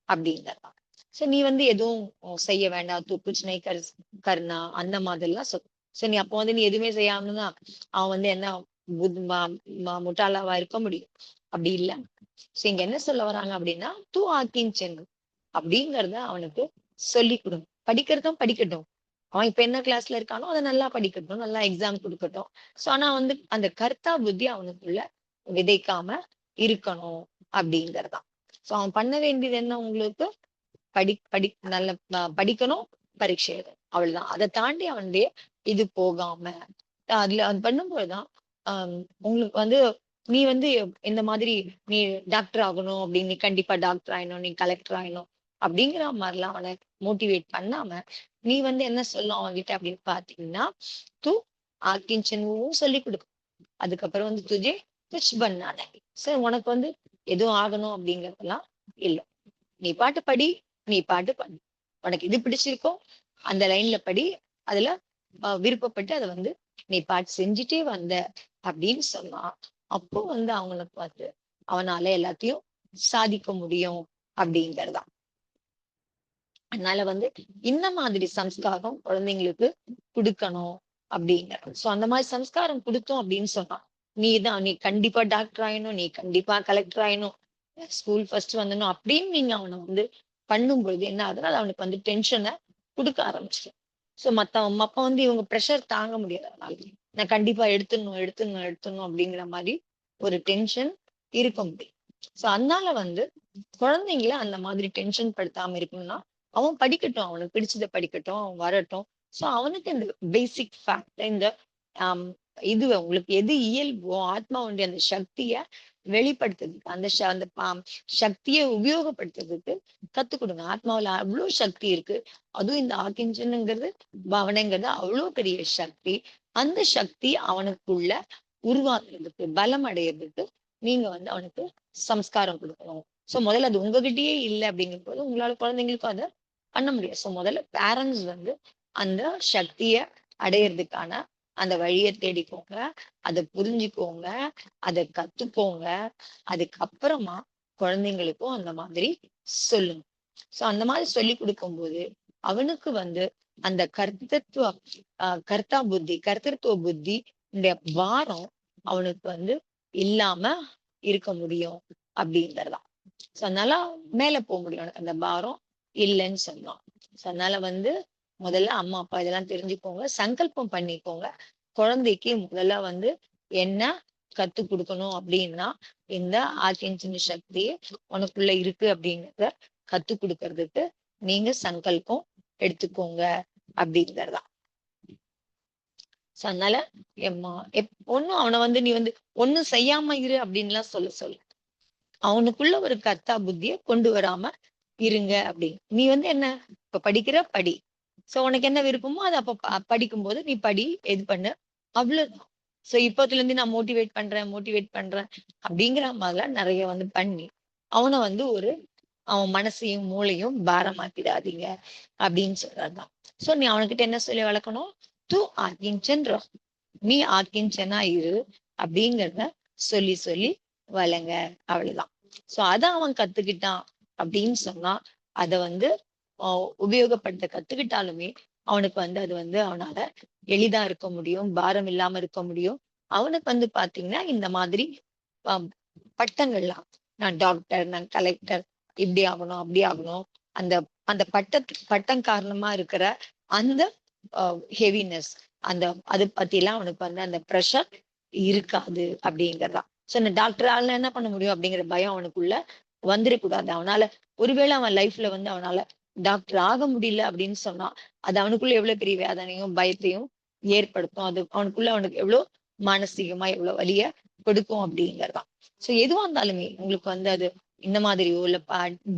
அப்படிங்கறதான். சோ நீ வந்து எதுவும் செய்ய வேண்டாம், "தூ குச் நஹி கர்னா", அந்த மாதிரி எல்லாம் சொல். சோ நீ அப்போ வந்து நீ எதுவுமே செய்யாமனா அவன் வந்து என்ன முட்டாளாவா இருக்க முடியும்? அப்படி இல்ல. சோ இங்க என்ன சொல்ல வராங்க அப்படின்னா, "தூ ஆக்கின் சென்று", அப்படிங்கறத அவனுக்கு சொல்லி கொடுங்க. படிக்கிறதும் படிக்கட்டும். அவன் இப்ப என்ன கிளாஸ்ல இருக்கானோ அதை நல்லா படிக்கட்டும், நல்லா எக்ஸாம் கொடுக்கட்டும். சோ ஆனா வந்து அந்த கர்த்தா புத்தி அவனுக்குள்ள விதைக்காம இருக்கணும் அப்படிங்கறதான். சோ அவன் பண்ண வேண்டியது என்ன உங்களுக்கு? படி படி நல்ல படிக்கணும், பரீட்சை எழுதணும். அவ்வளவுதான். அதை தாண்டி அவனுடைய இது போகாம அதுல அது பண்ணும்போதுதான் ஆஹ் உங்களுக்கு வந்து நீ வந்து இந்த மாதிரி நீ டாக்டர் ஆகணும் அப்படின்னு, நீ கண்டிப்பா டாக்டர் ஆயிடணும், நீ கலெக்டர் ஆயிடணும் அப்படிங்கிற மாதிரிலாம் அவனை மோட்டிவேட் பண்ணாம, நீ வந்து என்ன சொல்லும் அவன்கிட்ட அப்படின்னு பாத்தீங்கன்னா, தூ ஆக்கின்சனும் சொல்லி கொடுக்கும். அதுக்கப்புறம் வந்து துஜே குச் பன்னா நஹி. சார் உனக்கு வந்து எதுவும் ஆகணும் அப்படிங்கறதெல்லாம் இல்ல. நீ பாட்டு படி, நீ பாட்டு பண்ணு. உனக்கு இது பிடிச்சிருக்கோ அந்த லைன்ல படி, அதுல விருப்பப்பட்டு அதை வந்து நீ பாட்டு செஞ்சுட்டே வந்த அப்படின்னு சொன்னா, அப்போ வந்து அவங்களுக்கு வந்து அவனால எல்லாத்தையும் சாதிக்க முடியும் அப்படிங்கறதுதான். அதனால வந்து இந்த மாதிரி சம்ஸ்காரம் குழந்தைங்களுக்கு குடுக்கணும் அப்படிங்கிற. சோ அந்த மாதிரி சம்ஸ்காரம் கொடுத்தோம் அப்படின்னு சொன்னா, நீ கண்டிப்பா டாக்டர் ஆயிடணும், நீ கண்டிப்பா கலெக்டர் ஆயிடணும், ஸ்கூல் ஃபர்ஸ்ட் வந்துடணும் அப்படின்னு நீங்க அவனை வந்து பண்ணும்பொழுது என்ன ஆகுதுன்னா, அது அவனுக்கு வந்து டென்ஷனை கொடுக்க ஆரம்பிச்சிடும். சோ மத்தவங்க அப்ப வந்து இவங்க ப்ரெஷர் தாங்க முடியாது. அதனால நான் கண்டிப்பா எடுத்துடணும் அப்படிங்கிற மாதிரி ஒரு டென்ஷன் இருக்க முடியும். சோ அதனால வந்து குழந்தைங்கள அந்த மாதிரி டென்ஷன் படுத்தாம இருக்கணும்னா, அவன் படிக்கட்டும், அவனுக்கு பிடிச்சத படிக்கட்டும், அவன் வரட்டும். சோ அவனுக்கு இந்த பேசிக் ஃபேக்ட், இந்த ஆம் இது உங்களுக்கு எது இயல்போ ஆத்மாவுடைய அந்த சக்திய வெளிப்படுத்துறதுக்கு, அந்த சக்திய உபயோகப்படுத்துறதுக்கு கத்துக் கொடுங்க. ஆத்மாவுல அவ்வளவு சக்தி இருக்கு. அதுவும் இந்த ஆக்கிஞ்சனுங்கிறது, பவனைங்கிறது அவ்வளவு பெரிய சக்தி. அந்த சக்தி அவனுக்குள்ள உருவாக்குறதுக்கு, பலம் அடையறதுக்கு நீங்க வந்து அவனுக்கு சம்ஸ்காரம் கொடுக்கணும். சோ முதல்ல அது உங்ககிட்டயே இல்லை அப்படிங்கும்போது உங்களால குழந்தைங்களுக்கும் அதை பண்ண முடியாது. சோ முதல்ல பேரண்ட்ஸ் வந்து அந்த சக்திய அடையறதுக்கான அந்த வழிய தேடிக்கோங்க, அதை புரிஞ்சுக்கோங்க, அதை கத்துக்கோங்க. அதுக்கப்புறமா குழந்தைங்களுக்கும் அந்த மாதிரி சொல்லுங்க. சோ அந்த மாதிரி சொல்லி கொடுக்கும்போது அவனுக்கு வந்து அந்த கர்த்தத்துவ புத்தி இந்த வாரம் அவனுக்கு வந்து இல்லாம இருக்க முடியும் அப்படிங்கறதான். சோ அதனால மேல போக முடியும். அந்த பாரம் இல்லைன்னு சொன்னோம். சோ அதனால வந்து முதல்ல அம்மா அப்பா இதெல்லாம் தெரிஞ்சுக்கோங்க, சங்கல்பம் பண்ணிக்கோங்க. குழந்தைக்கு முதல்ல வந்து என்ன கத்து கொடுக்கணும் அப்படின்னா, இந்த ஆக்கியன்சின் சக்தி உனக்குள்ள இருக்கு அப்படிங்கிறத கத்து கொடுக்கறதுக்கு நீங்க சங்கல்பம் எடுத்துக்கோங்க அப்படிங்கறதான். சோ அதனால ஒண்ணும் அவனை வந்து நீ வந்து ஒண்ணும் செய்யாம இரு அப்படின்லாம் சொல்ல அவனுக்குள்ள ஒரு கர்த்தா புத்திய கொண்டு வராம இருங்க அப்படின்னு. நீ வந்து என்ன இப்ப படிக்கிற படி. சோ உனக்கு என்ன விருப்பமோ அதை அப்ப படிக்கும் போது நீ படி, இது பண்ணு, அவ்வளவுதான். சோ இப்பத்துல இருந்து நான் மோட்டிவேட் பண்றேன் அப்படிங்கிற மாதிரிலாம் நிறைய வந்து பண்ணி அவனை வந்து அவன் மனசையும் மூளையும் பாரமாக்கிடாதீங்க அப்படின்னு சொல்றதுதான். சோ நீ அவனுக்கிட்ட என்ன சொல்லி வளர்க்கணும்? தூ ஆக்கிஞ்சன்ற, நீ ஆக்கிஞ்சனா இரு அப்படிங்கிறத சொல்லி சொல்லி வளங்க, அவ்வளவுதான். சோ அத அவன் கத்துக்கிட்டான் அப்படின்னு சொன்னா, அத வந்து உபயோகப்படுத்த கத்துக்கிட்டாலுமே அவனுக்கு வந்து அது வந்து அவனால எளிதா இருக்க முடியும், பாரம் இல்லாம இருக்க முடியும். அவனுக்கு வந்து பாத்தீங்கன்னா இந்த மாதிரி பட்டங்கள்லாம், நான் டாக்டர், நான் கலெக்டர், இப்படி ஆகணும் அப்படி ஆகணும், அந்த அந்த பட்டம் காரணமா இருக்கிற அந்த ஹெவினஸ், அந்த அது பத்தி எல்லாம் அவனுக்கு வந்து அந்த ப்ரெஷர் இருக்காது அப்படிங்கறதான். சோ இந்த டாக்டரால என்ன பண்ண முடியும் அப்படிங்கிற பயம் அவனுக்குள்ள வந்துடக்கூடாது. அவனால ஒருவேளை அவன் லைஃப்ல வந்து அவனால டாக்டர் ஆக முடியல அப்படின்னு சொன்னா, அது அவனுக்குள்ள எவ்வளவு பெரிய வேதனையும் பயத்தையும் ஏற்படுத்தும். அது அவனுக்கு எவ்வளவு மானசீகமா எவ்வளவு வலிய கொடுக்கும் அப்படிங்கறதான். சோ எதுவா இருந்தாலுமே உங்களுக்கு வந்து அது இந்த மாதிரியோ இல்ல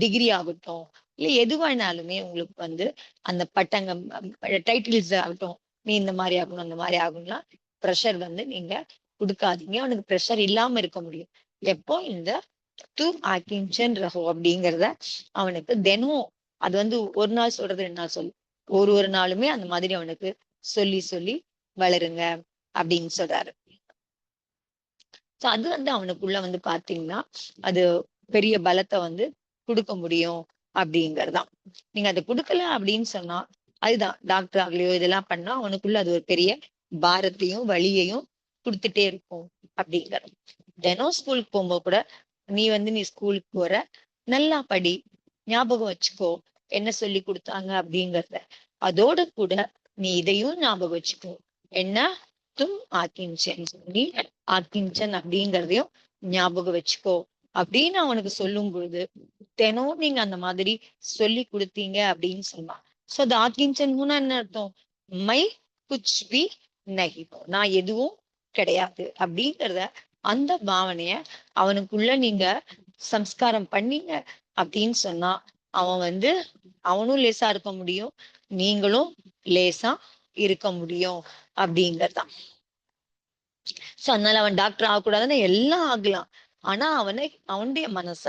டிகிரி ஆகட்டும், இல்ல எதுவானாலுமே உங்களுக்கு வந்து அந்த பட்டங்கம் டைட்டில்ஸ் ஆகட்டும், நீ இந்த மாதிரி ஆகணும் அந்த மாதிரி ஆகணும்னா ப்ரெஷர் வந்து நீங்க கொடுக்காதீங்க. அவனுக்கு ப்ரெஷர் இல்லாம இருக்க முடியும் எப்போ இந்த து ஆக்கிஞ்சன் ரஹோ அப்படிங்கிறத அவனுக்கு தினம், அது வந்து ஒரு நாள் சொல்றது 2 நாள் சொல்லு, ஒரு நாளுமே அந்த மாதிரி அவனுக்கு சொல்லி சொல்லி வளருங்க அப்படின்னு சொல்றாரு. சோ அது வந்து அவனுக்குள்ள வந்து பாத்தீங்கன்னா அது பெரிய பலத்தை வந்து கொடுக்க முடியும் அப்படிங்கறதுதான். நீங்க அதை கொடுக்கல அப்படின்னு சொன்னா, அதுதான் டாக்டர் ஆகலையோ இதெல்லாம் பண்ணா அவனுக்குள்ள அது ஒரு பெரிய பாரத்தையும் வலியையும் கொடுத்துட்டே இருக்கும் அப்படிங்கிறது. தினம் ஸ்கூலுக்கு போகும்போது கூட நீ ஸ்கூலுக்கு போற, நல்லா படி, ஞாபகம் வச்சுக்கோ என்ன சொல்லி கொடுத்தாங்க அப்படிங்கறத. அதோட கூட நீ இதையும் ஞாபகம் வச்சுக்கோ, என்ன தும் ஆக்கிஞ்சன், நீ ஆக்கிஞ்சன் அப்படிங்கறதையும் ஞாபகம் வச்சுக்கோ அப்படின்னு அவனுக்கு சொல்லும் பொழுது தினம் நீங்க அந்த மாதிரி சொல்லி கொடுத்தீங்க அப்படின்னு சொன்னா, சோ அது ஆக்கிஞ்சன் என்ன அர்த்தம்? மை குச் பி நஹி, நான் எதுவும் கிடையாது அப்படிங்கறத, அந்த பாவனைய அவனுக்குள்ள நீங்க சம்ஸ்காரம் பண்ணீங்க அப்படின்னு சொன்னா, அவன் வந்து அவனும் லேசா இருக்க முடியும், நீங்களும் லேசா இருக்க முடியும் அப்படிங்கறதுதான். சோ அதனால அவன் டாக்டர் ஆகக்கூடாதுன்னு எல்லாம் ஆகலாம். ஆனா அவனுடைய மனச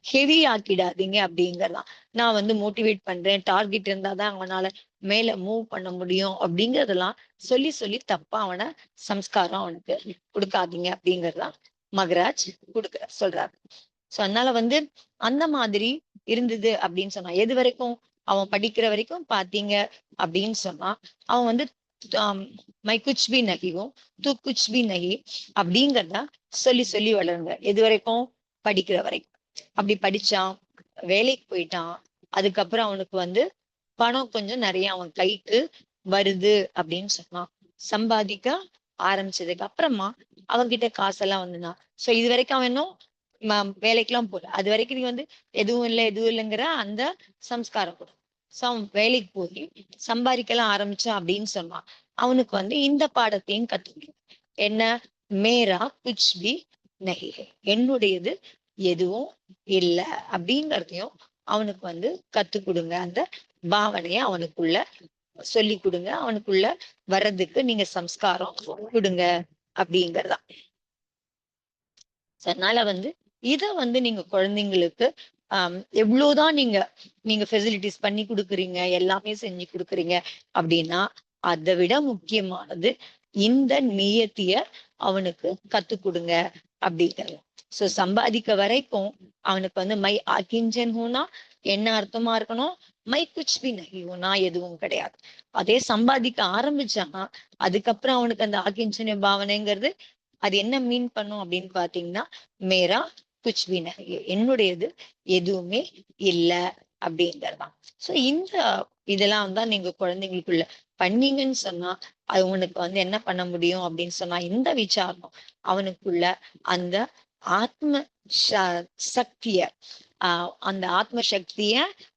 ஹெவி ஆக்கிடாதீங்க அப்படிங்கறதான். நான் வந்து மோட்டிவேட் பண்றேன், டார்கெட் இருந்தாதான் அவனால மேல மூவ் பண்ண முடியும் அப்படிங்கறதெல்லாம் சொல்லி சொல்லி தப்பா அவனை சம்ஸ்காரம் அவனுக்கு கொடுக்காதீங்க அப்படிங்கறதான் மகராஜ் சொல்றாரு. சோ அதனால வந்து அந்த மாதிரி இருந்தது அப்படின்னு சொன்னா, எது வரைக்கும் அவன் படிக்கிற வரைக்கும் பாத்தீங்க அப்படின்னு சொன்னா, அவன் வந்து மை குச் பி நகிவும் தூ குச் பி நகி அப்படிங்கறத சொல்லி சொல்லி வளருங்க. எது வரைக்கும்? படிக்கிற வரைக்கும். அப்படி படிச்சான், வேலைக்கு போயிட்டான், அதுக்கப்புறம் அவனுக்கு வந்து பணம் கொஞ்சம் நிறைய அவன் கைக்கு வருது அப்படின்னு சொன்னான். சம்பாதிக்க ஆரம்பிச்சதுக்கு அப்புறமா அவன்கிட்ட காசெல்லாம் வந்துனா. சோ இது வரைக்கும் அவன் இன்னும் வேலைக்கெல்லாம் போல. அது வரைக்கும் நீ வந்து எதுவும் இல்லை எதுவும் இல்லைங்கிற அந்த சம்ஸ்காரம் கூட. சோ அவன் வேலைக்கு போய் சம்பாதிக்கலாம் ஆரம்பிச்சான் அப்படின்னு சொன்னான். அவனுக்கு வந்து இந்த பாடத்தையும் கத்துக்கணும். என்ன? மேரா குச் பி நஹி ஹை, என்னுடையது எதுவும் இல்ல அப்படிங்கறதையும் அவனுக்கு வந்து கத்து கொடுங்க. அந்த பாவனைய அவனுக்குள்ள சொல்லி கொடுங்க. அவனுக்குள்ள வர்றதுக்கு நீங்க சம்ஸ்காரம் கொடுங்க அப்படிங்கறதா. அதனால வந்து இத வந்து நீங்க குழந்தைங்களுக்கு எவ்வளவுதான் நீங்க நீங்க ஃபெசிலிட்டிஸ் பண்ணி கொடுக்குறீங்க, எல்லாமே செஞ்சு கொடுக்குறீங்க அப்படின்னா, அதை விட முக்கியமானது இந்த நியத்திய அவனுக்கு கத்து கொடுங்க அப்படிங்கிறது. சோ சம்பாதிக்க வரைக்கும் அவனுக்கு வந்து மை ஆக்கிஞ்சன் ஹூனா என்ன அர்த்தமா இருக்கணும்? மை குச் பி நஹி ஹூனா எதுவும் கிடையாது. அதே சம்பாதிக்க ஆரம்பிச்சானா அதுக்கப்புறம் அவனுக்கு அந்த ஆக்கிஞ்சன்ய பாவனைங்கிறது அது என்ன மீன் பண்ணும் அப்படின்னு பாத்தீங்கன்னா, மேரா குச் பி நஹி, என்னுடையது எதுவுமே இல்ல அப்படிங்கறதான். சோ இந்த இதெல்லாம் தான் நீங்க குழந்தைங்களுக்குள்ள பண்ணீங்கன்னு சொன்னா அவனுக்கு வந்து என்ன பண்ண முடியும் அப்படின்னு சொன்னா, இந்த விசாரம் அவனுக்குள்ள அந்த ஆத்ம சக்திய அந்த ஆத்ம சக்திய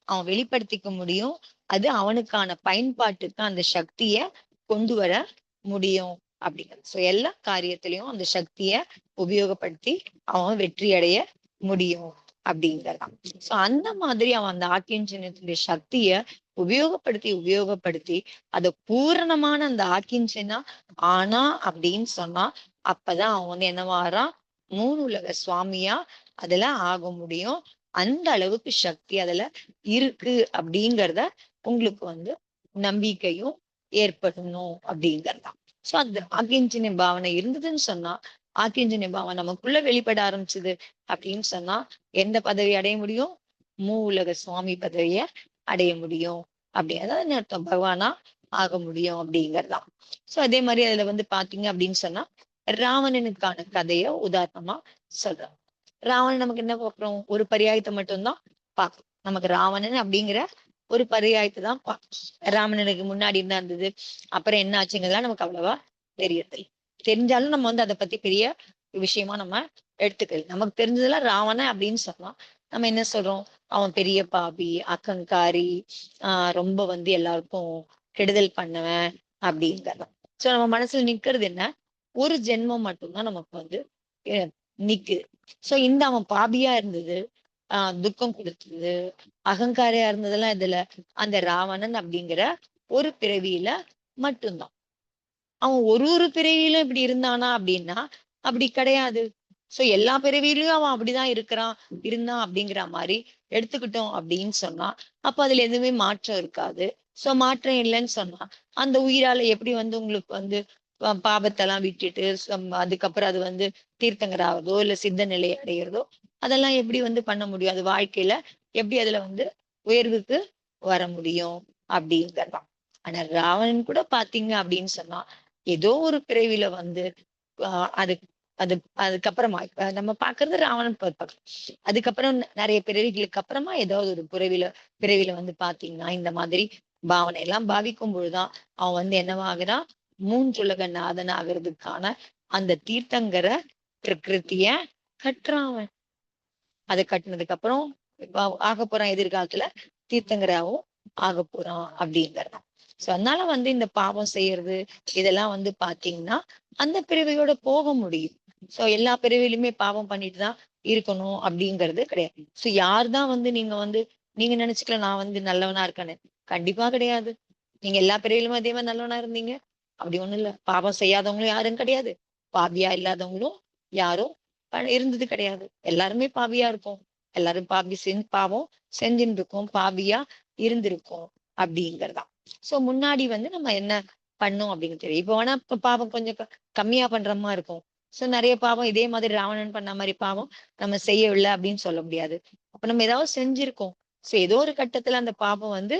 அவன் வெளிப்படுத்திக்க முடியும். அது அவனுக்கான பயன்பாட்டுக்கு அந்த சக்திய கொண்டு வர முடியும் அப்படிங்கிறது. சோ எல்லா காரியத்திலையும் அந்த சக்திய உபயோகப்படுத்தி அவன் வெற்றி அடைய முடியும் அப்படிங்கறதான். சோ அந்த மாதிரி அவன் அந்த ஆக்கியஞ்சனத்தினுடைய சக்திய உபயோகப்படுத்தி அத பூரணமான அந்த ஆக்கிஞ்சனா ஆனா அப்படின்னு சொன்னா, அப்பதான் அவன் வந்து என்னவாறான்? 3 உலக சுவாமியா அதுல ஆக முடியும். அந்த அளவுக்கு சக்தி அதுல இருக்கு அப்படிங்கறத உங்களுக்கு வந்து நம்பிக்கையும் ஏற்படணும் அப்படிங்கறதான். சோ அந்த ஆக்கியஞ்சன்ய பாவனை இருந்ததுன்னு சொன்னா, ஆக்கியஞ்சன்ய பாவனை நமக்குள்ள வெளிப்பட ஆரம்பிச்சது அப்படின்னு சொன்னா, எந்த பதவி அடைய முடியும்? உலக சுவாமி பதவிய அடைய முடியும். அப்படி அதாவது அர்த்தம் பகவானா ஆக முடியும் அப்படிங்கறதுதான். சோ அதே மாதிரி அதுல வந்து பாத்தீங்க அப்படின்னு சொன்னா, ராவணனுக்கான கதைய உதாரணமா சொல்றேன். ராவணன் நமக்கு என்ன பார்க்கிறோம்? ஒரு பரியாயத்தை மட்டும்தான் பார்க்கிறோம். நமக்கு ராவணன் அப்படிங்கிற ஒரு பரியாயத்தை தான் பார்க்கிறோம். ராவணனுக்கு முன்னாடி என்ன இருந்தது, அப்புறம் என்ன ஆச்சுங்கிறதுலாம் நமக்கு அவ்வளவா தெரியறது. தெரிஞ்சாலும் நம்ம வந்து அதை பத்தி பெரிய விஷயமா நம்ம எடுத்துக்கல. நமக்கு தெரிஞ்சதெல்லாம் ராவணன் அப்படின்னு சொன்னா நம்ம என்ன சொல்றோம்? அவன் பெரிய பாவி, அகங்காரி, ரொம்ப வந்து எல்லாருக்கும் கெடுதல் பண்ணவன் அப்படிங்கிறதான். சோ நம்ம மனசுல நிக்கிறது என்ன? ஒரு ஜென்மம் மட்டும்தான் நமக்கு வந்து நிக்குது. சோ இந்த அவன் பாபியா இருந்தது, துக்கம் கொடுத்தது, அகங்காரியா இருந்ததெல்லாம் இதுல அந்த ராவணன் அப்படிங்கிற ஒரு பிறவியில மட்டும்தான். அவன் ஒரு பிறவியிலும் இப்படி இருந்தானா அப்படின்னா அப்படி கிடையாது. சோ எல்லா பிறவியிலயும் அவன் அப்படிதான் இருந்தான் அப்படிங்கிற மாதிரி எடுத்துக்கிட்டோம் அப்படின்னு சொன்னா, அப்ப அதுல எதுவுமே மாற்றம் இருக்காது. சோ மாற்றம் இல்லைன்னு சொன்னா அந்த உயிரால எப்படி வந்து உங்களுக்கு வந்து பாபத்தெல்லாம் விட்டுட்டு அதுக்கப்புறம் அது வந்து தீர்த்தங்கராவதோ இல்ல சித்த நிலை அடைகிறதோ அதெல்லாம் எப்படி வந்து பண்ண முடியும்? அது வாழ்க்கையில எப்படி அதுல வந்து உயர்வுக்கு வர முடியும் அப்படிங்கிறதான். ஆனா ராவணன் கூட பாத்தீங்க அப்படின்னு சொன்னா ஏதோ ஒரு பிறவில வந்து அது அது அதுக்கப்புறமா இப்ப நம்ம பாக்குறது ராவணன் பார்க்கிறோம். அதுக்கப்புறம் நிறைய பிறவிகளுக்கு அப்புறமா ஏதாவது ஒரு பிறவில வந்து பாத்தீங்கன்னா இந்த மாதிரி பாவனை எல்லாம் பாவிக்கும் பொழுதுதான் அவன் வந்து என்னவாகிறான்? மூன்றுலக நாதன் ஆகிறதுக்கான அந்த தீர்த்தங்கர பிரகிருத்திய கட்டுறான் அவன். அதை கட்டினதுக்கு அப்புறம் ஆக போறான் எதிர்காலத்துல தீர்த்தங்கராவும் ஆக போறான் அப்படிங்கிறான். சோ அதனால வந்து இந்த பாவம் செய்யறது இதெல்லாம் வந்து பாத்தீங்கன்னா அந்த பிறவியோட போக முடியும். சோ எல்லா பிறவிலுமே பாவம் பண்ணிட்டு தான் இருக்கணும் அப்படிங்கிறது கிடையாது. சோ யார்தான் வந்து நீங்க நினைச்சுக்கலாம் நான் வந்து நல்லவனா இருக்கேன்னு? கண்டிப்பா கிடையாது. நீங்க எல்லா பிறவிலுமே அதே மாதிரி நல்லவனா இருந்தீங்க அப்படி ஒண்ணும் இல்ல. பாவம் செய்யாதவங்களும் யாரும் கிடையாது, பாவியா இல்லாதவங்களும் யாரும் இருந்தது கிடையாது. எல்லாருமே பாவியா இருக்கும். எல்லாரும் பாவம் செஞ்சுட்டு இருக்கோம், பாவியா இருந்திருக்கோம் அப்படிங்கிறதா. சோ முன்னாடி வந்து நம்ம என்ன பண்ணோம் அப்படின்னு தெரியும். இப்போ வேணா இப்ப பாவம் கொஞ்சம் கம்மியா பண்ற மாதிரி இருக்கும். சோ நிறைய பாவம் இதே மாதிரி ராவணன் பண்ண மாதிரி பாவம் நம்ம செய்யவில்லை அப்படின்னு சொல்ல முடியாது. அப்ப நம்ம ஏதாவது செஞ்சிருக்கோம். சோ ஏதோ ஒரு கட்டத்துல அந்த பாவம் வந்து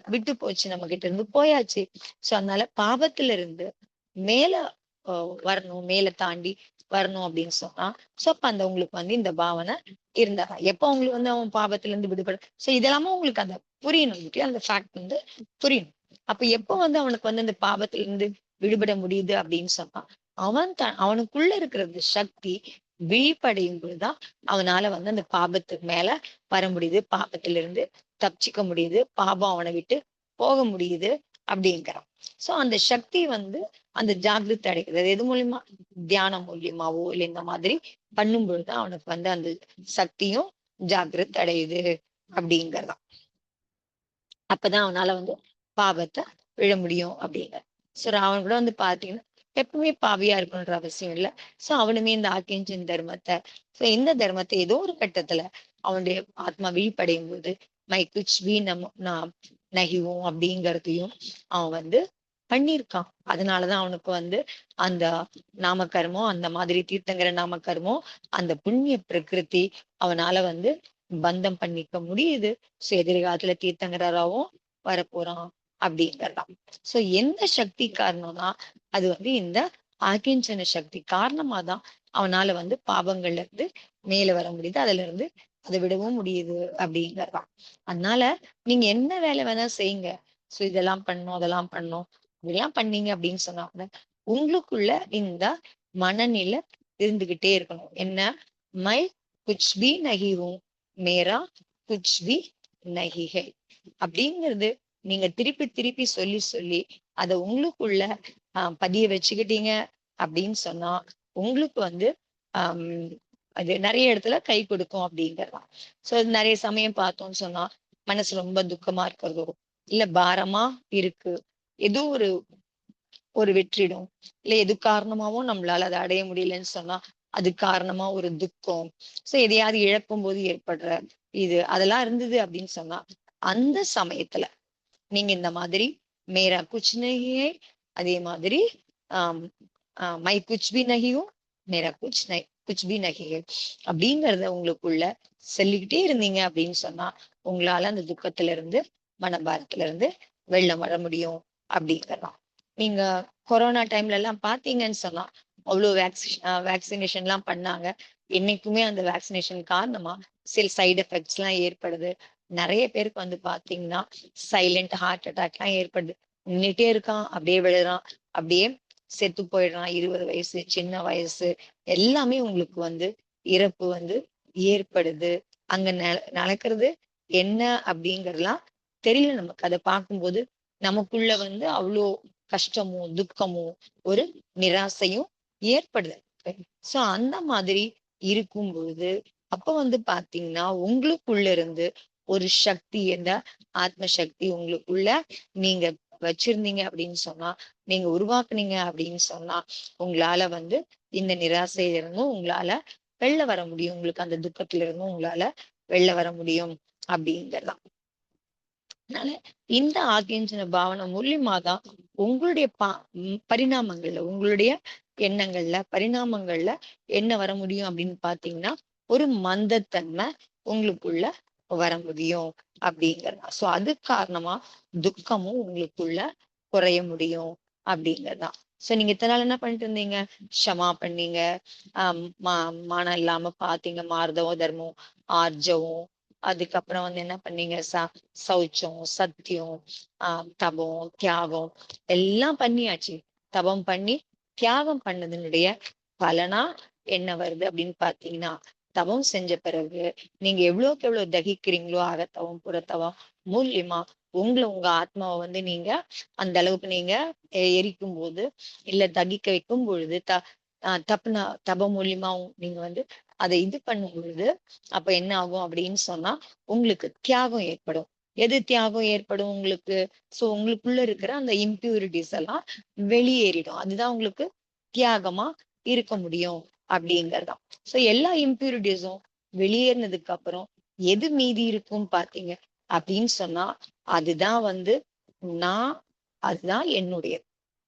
விட்டு போச்சு, நம்ம கிட்ட இருந்து போயாச்சு. சோ அதனால பாவத்துல இருந்து மேல வரணும், மேல தாண்டி வரணும் அப்படின்னு சொன்னா, சோ அப்ப அந்த உங்களுக்கு வந்து இந்த பாவனை இருந்தா எப்ப உங்களுக்கு வந்து அவன் பாவத்துல இருந்து விடுபட, சோ இதெல்லாமே உங்களுக்கு அந்த புரியணும், அந்த ஃபேக்ட் வந்து புரியணும். அப்ப எப்ப வந்து அவனுக்கு வந்து அந்த பாவத்துல இருந்து விடுபட முடியுது அப்படின்னு சொன்னா, அவனுக்குள்ள இருக்கிற அந்த சக்தி விழிப்படையும் பொழுதுதான் அவனால வந்து அந்த பாபத்துக்கு மேல வர முடியுது, பாபத்திலிருந்து தப்பிச்சுக்க முடியுது, பாபம் அவனை விட்டு போக முடியுது அப்படிங்கிறான். சோ அந்த சக்தி வந்து அந்த ஜாகிரதை அடைகிறது எது மூலியமா? தியானம் மூலியமாவோ இல்ல இந்த மாதிரி பண்ணும் பொழுது அவனுக்கு வந்து அந்த சக்தியும் ஜாகிரதை அடையுது அப்படிங்கறதான். அப்பதான் அவனால வந்து பாவத்தை விழ முடியும் அப்படிங்க. சோ அவன் கூட வந்து பாத்தீங்கன்னா எப்பவுமே பாவியா இருக்கணுன்ற அவசியம் இல்லை. சோ அவனுமே இந்த ஆக்கியஞ்சின் தர்மத்தை, சோ இந்த தர்மத்தை ஏதோ ஒரு கட்டத்துல அவனுடைய ஆத்மா விழிப்படையும் போது மை குச் பி நகிவும் அப்படிங்கறதையும் அவன் வந்து பண்ணியிருக்கான். அதனாலதான் அவனுக்கு வந்து அந்த நாமகர்மம், அந்த மாதிரி தீர்த்தங்கர நாமகர்மம், அந்த புண்ணிய பிரகிருதி அவனால வந்து பந்தம் பண்ணிக்க முடியுது. சோ எதிர்காலத்துல தீர்த்தங்கராவும் வரப்போறான் அப்படிங்கறதான். சோ எந்த சக்தி காரணம்னா அது வந்து இந்த ஆகிஞ்சன சக்தி காரணமாதான் அவனால வந்து பாவங்கள்ல இருந்து மேல வர முடியுது, அதுல இருந்து அதை விடவும் முடியுது அப்படிங்கறதான். அதனால நீங்க என்ன வேலை வேணா செய்யுங்க. சோ இதெல்லாம் பண்ணும் அதெல்லாம் பண்ணும் இதெல்லாம் பண்ணீங்க அப்படின்னு சொன்னா கூட உங்களுக்குள்ள இந்த மனநிலை இருந்துகிட்டே இருக்கணும். என்ன? மை குச் பி நஹி ஹூ, மேரா குச் பி நஹி ஹை அப்படிங்கிறது நீங்க திருப்பி திருப்பி சொல்லி சொல்லி அதை உங்களுக்குள்ள பதிய வச்சுக்கிட்டீங்க அப்படின்னு சொன்னா உங்களுக்கு வந்து ஆஹ் அது நிறைய இடத்துல கை கொடுக்கும் அப்படிங்கறதான். சோ நிறைய சமயம் பார்த்தோம்னு சொன்னா மனசு ரொம்ப துக்கமா இருக்கிறதோ இல்ல பாரமா இருக்கு, ஏதோ ஒரு ஒரு வெற்றிடம் இல்ல எது காரணமாவும் நம்மளால அதை அடைய முடியலன்னு சொன்னா அது காரணமா ஒரு துக்கம், சோ எதையாவது இழக்கும் போது ஏற்படுற இது அதெல்லாம் இருந்தது அப்படின்னு சொன்னா அந்த சமயத்துல நீங்க இந்த மாதிரி மேரா குச் நஹி ஹை, அதே மாதிரி ஆஹ் மை குச் பி நஹியும் மேரா குச் பி நஹி ஹை அப்படிங்கறத உங்களுக்குள்ள சொல்லிக்கிட்டே இருந்தீங்க அப்படின்னு சொன்னா உங்களால அந்த துக்கத்துல இருந்து மனபாரத்துல இருந்து வெளில வர முடியும் அப்படிங்கறதான். நீங்க கொரோனா டைம்ல எல்லாம் பாத்தீங்கன்னு சொன்னா அவ்வளவு வேக்சினேஷன் எல்லாம் பண்ணாங்க. என்னைக்குமே அந்த வேக்சினேஷன் காரணமா சில சைடு எஃபெக்ட்ஸ் எல்லாம் ஏற்படுது. நிறைய பேருக்கு வந்து பாத்தீங்கன்னா சைலண்ட் ஹார்ட் அட்டாக் எல்லாம் ஏற்படுது. நின்னுட்டே இருக்கான், அப்படியே விழுறான், அப்படியே செத்து போயிடுறான். 20 வயசு சின்ன வயசு எல்லாமே உங்களுக்கு வந்து இறப்பு வந்து ஏற்படுது. அங்க நடக்கிறது என்ன அப்படிங்கறதுலாம் தெரியல நமக்கு. அதை பார்க்கும்போது நமக்குள்ள வந்து அவ்வளோ கஷ்டமும் துக்கமும் ஒரு நிராசையும் ஏற்படுது. சோ அந்த மாதிரி இருக்கும் பொழுது அப்ப வந்து பாத்தீங்கன்னா உங்களுக்குள்ள இருந்து ஒரு சக்தி, என்ற ஆத்ம சக்தி உங்களுக்குள்ள நீங்க வச்சிருந்தீங்க அப்படின்னு சொன்னா, நீங்க உருவாக்குனீங்க அப்படின்னு சொன்னா உங்களால வந்து இந்த நிராசையில இருந்தும் உங்களால வெளில வர முடியும், உங்களுக்கு அந்த துக்கத்துல இருந்தும் உங்களால வெளில வர முடியும் அப்படிங்கறதான். அதனால இந்த ஆகியஞ்சன பாவனை மூலியமா தான் உங்களுடைய பரிணாமங்கள்ல, உங்களுடைய எண்ணங்கள்ல பரிணாமங்கள்ல என்ன வர முடியும் அப்படின்னு பாத்தீங்கன்னா ஒரு மந்தத்தன்மை உங்களுக்குள்ள வர முடியும் அப்படிங்கறதா. சோ அது காரணமா துக்கமும் உங்களுக்குள்ள குறைய முடியும் அப்படிங்கறதான். சோ நீங்க இத்தனை நாள் என்ன பண்ணிட்டு இருந்தீங்க? க்ஷமா பண்ணீங்க, மானம் இல்லாம பாத்தீங்க, மார்தவம் தர்மம் ஆர்ஜவம், அதுக்கப்புறம் வந்து என்ன பண்ணீங்க, சௌச்சம் சத்தியம், தபம் தியாகம் எல்லாம் பண்ணியாச்சு. தபம் பண்ணி தியாகம் பண்ணதனுடைய பலனா என்ன வருது அப்படின்னு பாத்தீங்கன்னா, தவம் செஞ்ச பிறகு நீங்க எவ்வளவுக்கு எவ்வளவு தகிக்கிறீங்களோ அகத்தவம் புறத்தவம் மூலியமா உங்க ஆத்மாவை வந்து நீங்க அந்த அளவுக்கு நீங்க எரிக்கும் போது இல்ல தகிக்க வைக்கும் பொழுது தப்புனா தபம் மூலியமா நீங்க வந்து அதை இது பண்ணும் பொழுது அப்ப என்ன ஆகும் அப்படின்னு சொன்னா உங்களுக்கு தியாகம் ஏற்படும். எது தியாகம் ஏற்படும் உங்களுக்கு? சோ உங்களுக்குள்ள இருக்கிற அந்த இம்பியூரிட்டிஸ் எல்லாம் வெளியேறிடும். அதுதான் உங்களுக்கு தியாகமா இருக்க முடியும் அப்படிங்கறதான். சோ எல்லா இம்பியூரிட்டிஸும் வெளியேறினதுக்கு அப்புறம் எது மீதி இருக்கும் பாத்தீங்க அப்படின்னு சொன்னா அதுதான் வந்து நான் அதுதான் என்னுடையது,